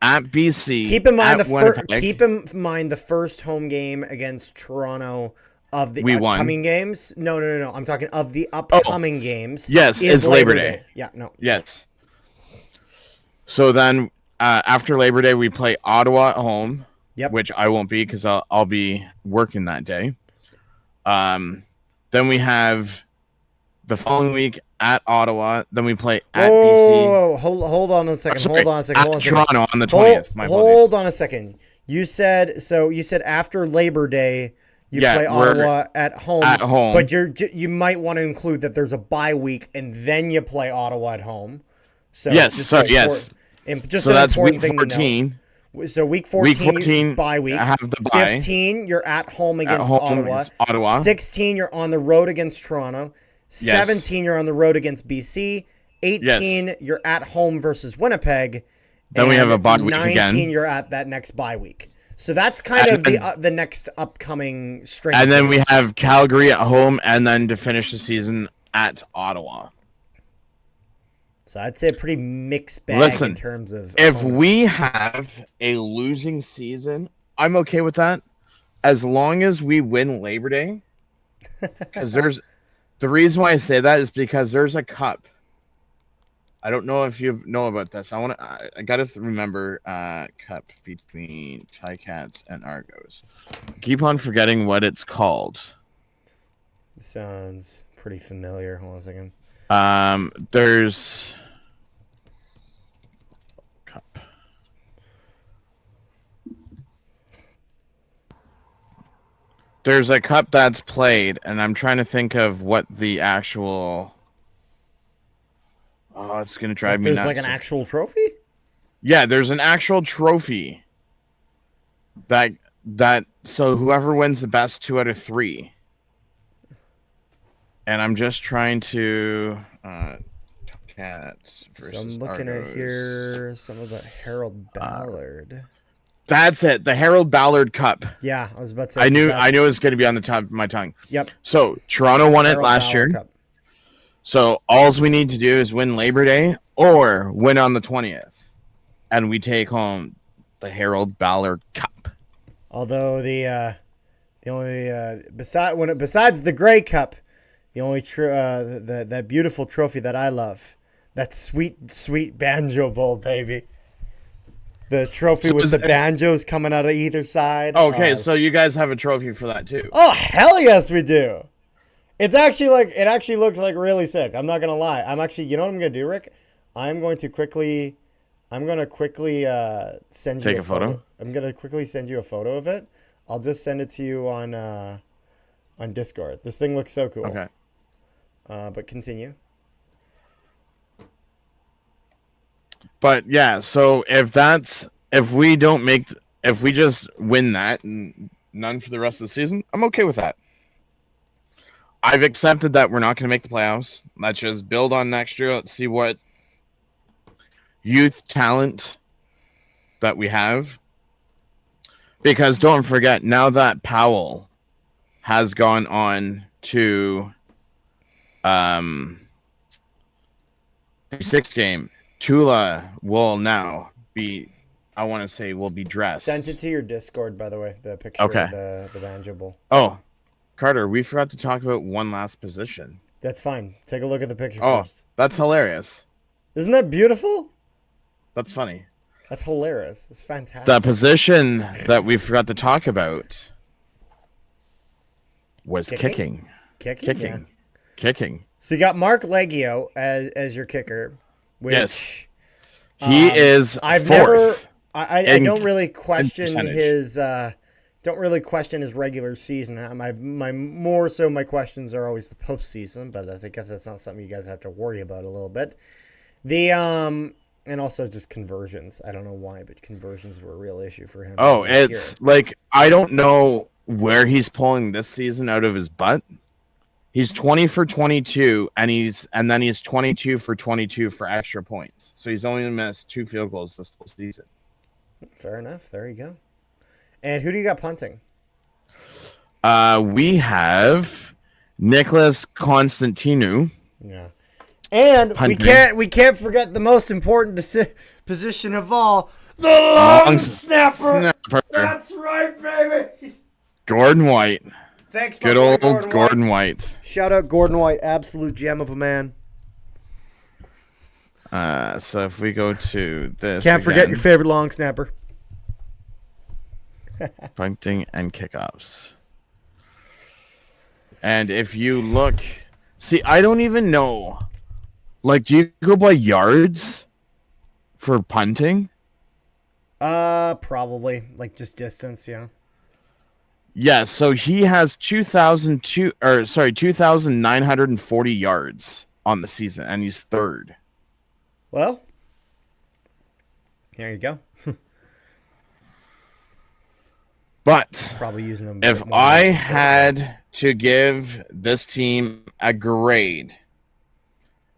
Speaker 2: at BC.
Speaker 1: Keep in mind the first home game against Toronto of the upcoming games. No. I'm talking of the upcoming games.
Speaker 2: Yes, it's Labor Day.
Speaker 1: Yeah, no.
Speaker 2: Yes. So then after Labor Day, we play Ottawa at home.
Speaker 1: Yep.
Speaker 2: Which I won't be because I'll be working that day. Then we have the following week at Ottawa. Then we play at BC.
Speaker 1: Hold on a second.
Speaker 2: Toronto on the 20th.
Speaker 1: Hold on a second. You said after Labor Day you play Ottawa at home. But you might want to include that there's a bye week and then you play Ottawa at home. So
Speaker 2: so that's week 14.
Speaker 1: So week 14 bye week.
Speaker 2: I have the bye.
Speaker 1: 15, you're at home against Ottawa. 16, you're on the road against Toronto. 17, you're on the road against BC. 18, you're at home versus Winnipeg.
Speaker 2: Then we have a bye week again.
Speaker 1: 19, you're at that next bye week. So that's kind of the next upcoming string.
Speaker 2: And then we have Calgary at home, and then to finish the season at Ottawa.
Speaker 1: So I'd say a pretty mixed bag in terms of...
Speaker 2: If we have a losing season, I'm okay with that. As long as we win Labor Day. Because the reason why I say that is because there's a cup. I don't know if you know about this. I got to remember cup between Ticats and Argos. Keep on forgetting what it's called.
Speaker 1: Sounds pretty familiar. Hold on a second.
Speaker 2: There's cup. There's a cup that's played, and I'm trying to think of what the actual. Oh, it's gonna drive me nuts.
Speaker 1: There's like an actual trophy?
Speaker 2: Yeah, there's an actual trophy. So whoever wins the best 2 out of 3. And I'm just trying to Cats versus
Speaker 1: I'm looking
Speaker 2: Argos.
Speaker 1: at here some of the Harold Ballard.
Speaker 2: That's it, the Harold Ballard Cup.
Speaker 1: Yeah, I was about to say.
Speaker 2: I knew it was going to be on the top of my tongue.
Speaker 1: Yep.
Speaker 2: So Toronto won it last year. Cup. So all we need to do is win Labor Day or win on the 20th, and we take home the Harold Ballard Cup.
Speaker 1: Although the only besides the Grey Cup, the only that beautiful trophy that I love, that sweet banjo bowl, baby. The trophy with the banjos coming out of either side.
Speaker 2: Okay, so you guys have a trophy for that too.
Speaker 1: Oh, hell yes, we do. It actually looks like really sick. I'm not gonna lie. You know what I'm gonna do, Rick? I'm gonna quickly send you
Speaker 2: a photo.
Speaker 1: I'm gonna quickly send you a photo of it. I'll just send it to you on Discord. This thing looks so cool.
Speaker 2: Okay.
Speaker 1: But continue.
Speaker 2: But yeah, so if we just win that and none for the rest of the season, I'm okay with that. I've accepted that we're not going to make the playoffs. Let's just build on next year. Let's see what youth talent that we have. Because don't forget, now that Powell has gone on to the 6th game, Tula will now be, will be dressed.
Speaker 1: Sent it to your Discord, by the way, the picture of the banjo bowl.
Speaker 2: Oh, Carter, we forgot to talk about one last position.
Speaker 1: That's fine. Take a look at the picture first.
Speaker 2: That's hilarious.
Speaker 1: Isn't that beautiful?
Speaker 2: That's funny.
Speaker 1: That's hilarious. It's fantastic.
Speaker 2: The position that we forgot to talk about was kicking. Kicking.
Speaker 1: So you got Mark Leggio as your kicker. Which,
Speaker 2: yes. He is fourth.
Speaker 1: I don't really question his regular season. My questions are always the postseason, but I guess that's not something you guys have to worry about a little bit. And also just conversions. I don't know why, but conversions were a real issue for him.
Speaker 2: Oh, it's like, I don't know where he's pulling this season out of his butt. He's 20 for 22, and then he's 22 for 22 for extra points. So he's only missed 2 field goals this whole season.
Speaker 1: Fair enough. There you go. And who do you got punting?
Speaker 2: We have Nicholas Constantinou.
Speaker 1: Yeah. And punting. we can't forget the most important position of all, the long snapper. That's right, baby.
Speaker 2: Gordon White.
Speaker 1: Thanks,
Speaker 2: good old Gordon White.
Speaker 1: Shout out Gordon White, absolute gem of a man.
Speaker 2: So if we go to this,
Speaker 1: can't forget your favorite long snapper.
Speaker 2: Punting and kickoffs. And if you look, see, I don't even know. Like, do you go by yards for punting?
Speaker 1: Probably like just distance, yeah.
Speaker 2: Yeah, so he has 2,940 yards on the season, and he's third.
Speaker 1: Well, there you go.
Speaker 2: But
Speaker 1: probably using them.
Speaker 2: If I had to give this team a grade,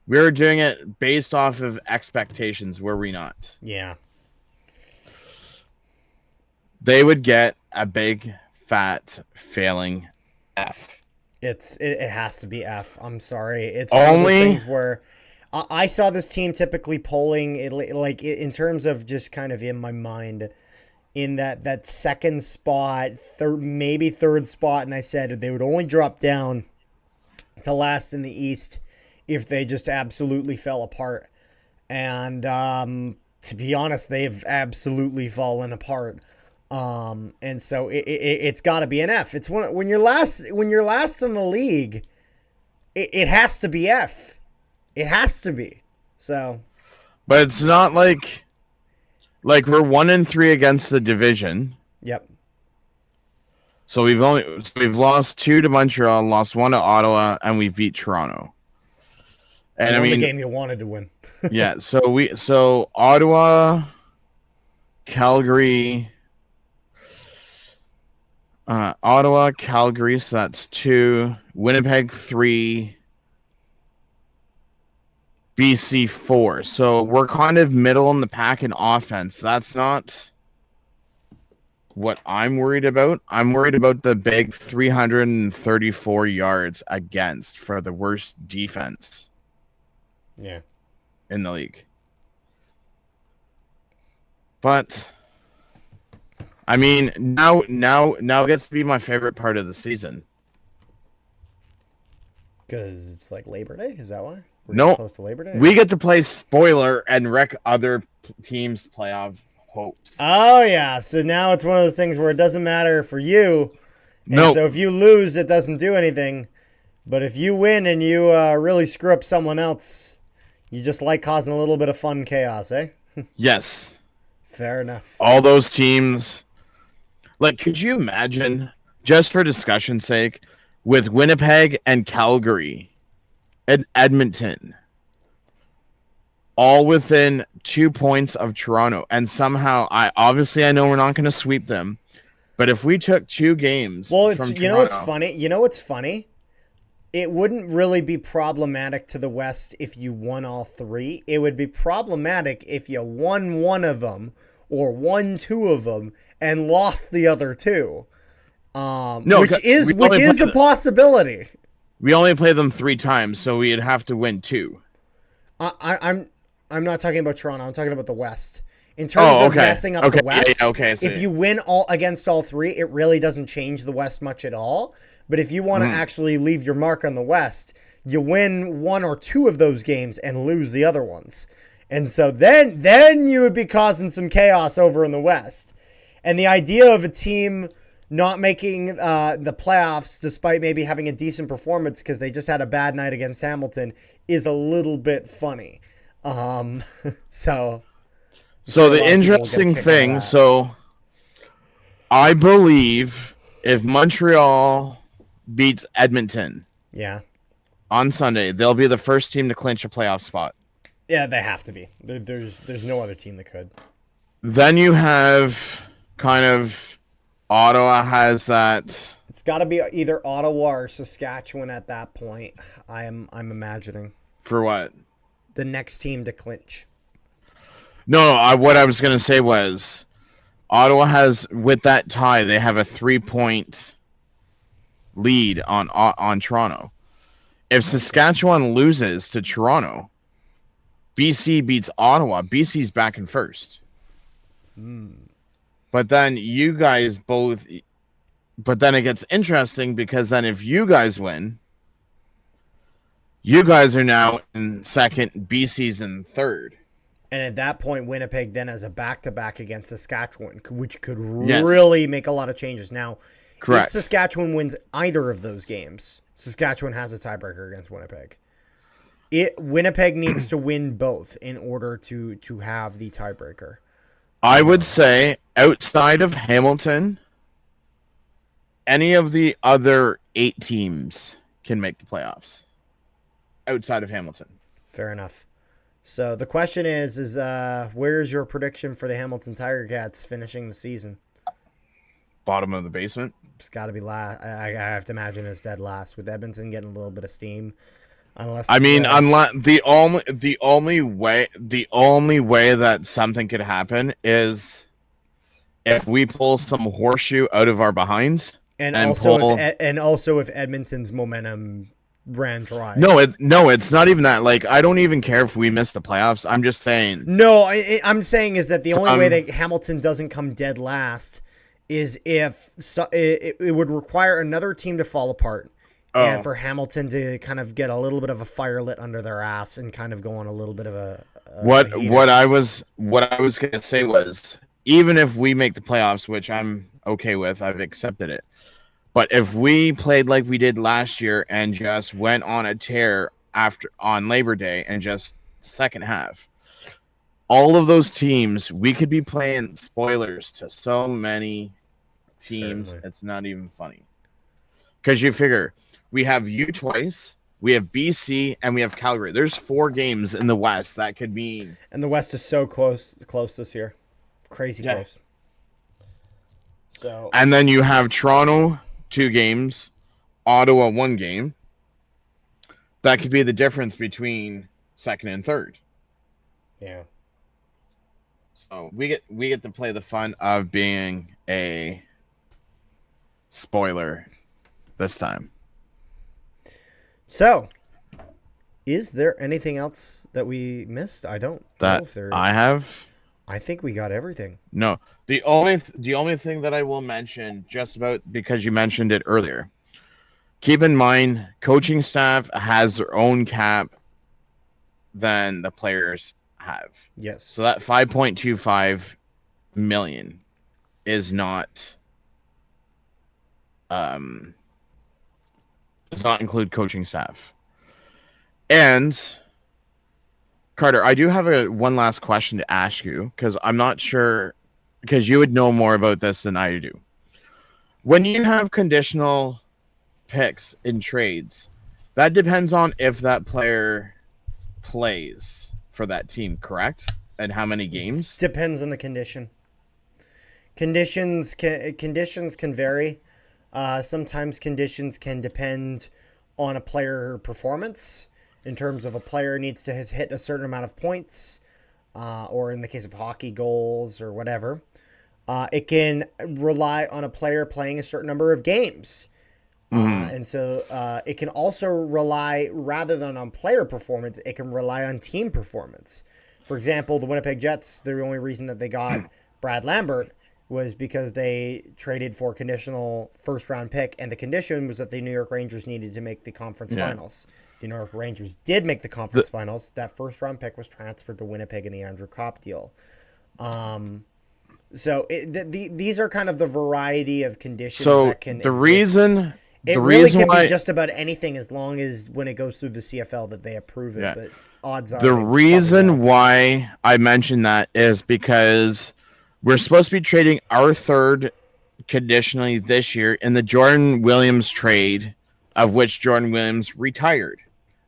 Speaker 2: we were doing it based off of expectations, were we not?
Speaker 1: Yeah.
Speaker 2: They would get a big, fat, failing F.
Speaker 1: It has to be F. I'm sorry. It's
Speaker 2: only
Speaker 1: one of the things where I saw this team typically polling it, like in terms of just kind of in my mind in that second spot, maybe third spot, and I said they would only drop down to last in the East if they just absolutely fell apart. And to be honest, they've absolutely fallen apart. And so it's got to be an F. It's when you're last in the league, it has to be F. It has to be. So,
Speaker 2: but it's not like we're 1-3 against the division.
Speaker 1: Yep.
Speaker 2: So we've lost 2 to Montreal, lost 1 to Ottawa, and we've beat Toronto. And I mean,
Speaker 1: the game you wanted to win.
Speaker 2: Yeah. So Ottawa, Calgary. So that's 2. Winnipeg 3. BC 4. So we're kind of middle in the pack in offense. That's not what I'm worried about. I'm worried about the big 334 yards against for the worst defense.
Speaker 1: Yeah.
Speaker 2: In the league. But I mean, now gets to be my favorite part of the season.
Speaker 1: Because it's like Labor Day? Is that why?
Speaker 2: No,
Speaker 1: close to Labor Day?
Speaker 2: We get to play spoiler and wreck other teams' playoff hopes.
Speaker 1: Oh, yeah. So now it's one of those things where it doesn't matter for you.
Speaker 2: No.
Speaker 1: So if you lose, it doesn't do anything. But if you win and you really screw up someone else, you just like causing a little bit of fun chaos, eh?
Speaker 2: Yes.
Speaker 1: Fair enough.
Speaker 2: All those teams. Like, could you imagine, just for discussion's sake, with Winnipeg and Calgary and Edmonton, all within 2 points of Toronto, and somehow, I know we're not going to sweep them, but if we took 2 games,
Speaker 1: well, it's Toronto, you know what's funny? It wouldn't really be problematic to the West if you won all 3. It would be problematic if you won one of them or won 2 of them and lost the other 2. Which is a possibility.
Speaker 2: We only play them 3 times, so we'd have to win 2.
Speaker 1: I'm not talking about Toronto. I'm talking about the West. In terms of messing up the West, if you win against all 3, it really doesn't change the West much at all. But if you want to actually leave your mark on the West, you win 1 or 2 of those games and lose the other ones. And so then you would be causing some chaos over in the West. And the idea of a team not making the playoffs despite maybe having a decent performance because they just had a bad night against Hamilton is a little bit funny. So
Speaker 2: the interesting thing, so I believe if Montreal beats Edmonton on Sunday, they'll be the first team to clinch a playoff spot.
Speaker 1: Yeah, they have to be. There's no other team that could.
Speaker 2: Then you have kind of Ottawa has that.
Speaker 1: It's got to be either Ottawa or Saskatchewan at that point. I'm imagining.
Speaker 2: For what?
Speaker 1: The next team to clinch.
Speaker 2: No, what I was going to say was Ottawa has, with that tie, they have a 3-point lead on Toronto. If Saskatchewan loses to Toronto, BC beats Ottawa, BC's back in first. But then you guys both... But then it gets interesting because then if you guys win, you guys are now in second, BC's in third.
Speaker 1: And at that point, Winnipeg then has a back-to-back against Saskatchewan, which could really make a lot of changes. Now, if Saskatchewan wins either of those games, Saskatchewan has a tiebreaker against Winnipeg. Winnipeg needs to win both in order to have the tiebreaker.
Speaker 2: I would say outside of Hamilton, any of the other 8 teams can make the playoffs. Outside of Hamilton.
Speaker 1: Fair enough. So the question is where's your prediction for the Hamilton Tiger Cats finishing the season?
Speaker 2: Bottom of the basement.
Speaker 1: It's got to be last. I have to imagine it's dead last with Edmonton getting a little bit of steam. Unless
Speaker 2: the only way that something could happen is if we pull some horseshoe out of our behinds,
Speaker 1: and also if Edmonton's momentum ran dry.
Speaker 2: No, it's not even that. Like, I don't even care if we miss the playoffs. I'm just saying.
Speaker 1: No, I'm saying is that the only way that Hamilton doesn't come dead last is if it would require another team to fall apart. And for Hamilton to kind of get a little bit of a fire lit under their ass and kind of go on a little bit of a
Speaker 2: what I was gonna say was, even if we make the playoffs, which I'm okay with, I've accepted it. But if we played like we did last year and just went on a tear on Labor Day and just second half, all of those teams, we could be playing spoilers to so many teams. Certainly. It's not even funny. Because you figure, we have you twice, we have BC, and we have Calgary. There's 4 games in the West that could mean.
Speaker 1: And the West is so close this year. Crazy close. So.
Speaker 2: And then you have Toronto, 2 games, Ottawa, 1 game. That could be the difference between second and third.
Speaker 1: Yeah.
Speaker 2: So we get to play the fun of being a spoiler this time.
Speaker 1: So, is there anything else that we missed? I don't know if there is.
Speaker 2: I
Speaker 1: think we got everything.
Speaker 2: No. The only thing that I will mention, just about because you mentioned it earlier, keep in mind, coaching staff has their own cap than the players have.
Speaker 1: Yes.
Speaker 2: So that $5.25 million is not does not include coaching staff. And Carter, I do have one last question to ask you, because I'm not sure, because you would know more about this than I do. When you have conditional picks in trades, that depends on if that player plays for that team, correct? And how many games?
Speaker 1: Depends on the condition. Conditions can vary. Sometimes conditions can depend on a player performance, in terms of a player needs to hit a certain amount of points, or in the case of hockey, goals or whatever. It can rely on a player playing a certain number of games. And so it can also rely, rather than on player performance, it can rely on team performance. For example, the Winnipeg Jets, the only reason that they got Brad Lambert was because they traded for a conditional first-round pick, and the condition was that the New York Rangers needed to make the conference finals. The New York Rangers did make the conference finals. That first-round pick was transferred to Winnipeg in the Andrew Kopp deal. So these are kind of the variety of conditions that can exist. It really can be just about anything as long as when it goes through the CFL that they approve it. But odds are
Speaker 2: the reason why I mentioned that is because we're supposed to be trading our third conditionally this year in the Jordan Williams trade, of which Jordan Williams retired.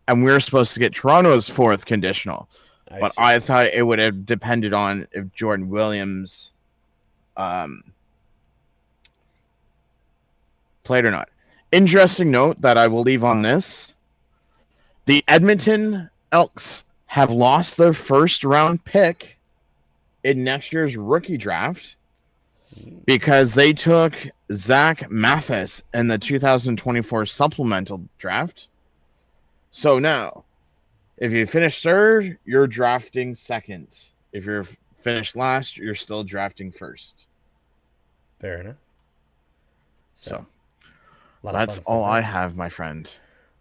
Speaker 2: And we were supposed to get Toronto's fourth conditional. But I thought it would have depended on if Jordan Williams played or not. Interesting note that I will leave on this. The Edmonton Elks have lost their first round pick in next year's rookie draft because they took Zach Mathis in the 2024 supplemental draft. So now, if you finish third, you're drafting second. If you're finished last, you're still drafting first.
Speaker 1: Fair enough.
Speaker 2: So that's all I have, my friend.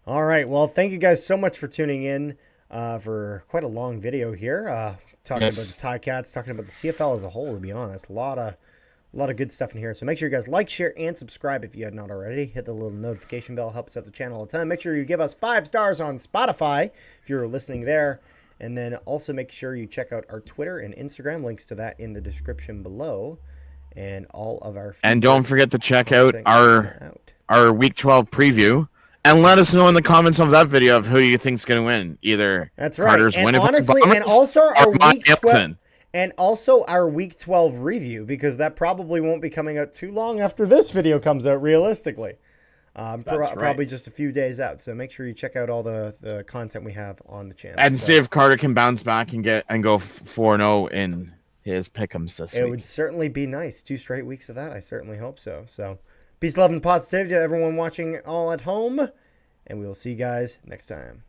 Speaker 1: All right. Well, thank you guys so much for tuning in for quite a long video here. Talking about the Ticats, talking about the CFL as a whole, to be honest. A lot of good stuff in here. So make sure you guys like, share, and subscribe if you had not already. Hit the little notification bell. Helps out the channel all the time. Make sure you give us 5 stars on Spotify if you're listening there. And then also make sure you check out our Twitter and Instagram. Links to that in the description below. And all of our...
Speaker 2: And don't forget to check out our Week 12 preview. And let us know in the comments of that video of who you think's going to win. Either
Speaker 1: That's right. Carter's and honestly, and also our Week 12... And also our Week 12 review, because that probably won't be coming out too long after this video comes out, realistically. Probably just a few days out. So make sure you check out all the content we have on the channel.
Speaker 2: And see if Carter can bounce back and go 4-0 in his pick'ems this week.
Speaker 1: It would certainly be nice. 2 straight weeks of that. I certainly hope so. So peace, love, and positivity to everyone watching all at home. And we will see you guys next time.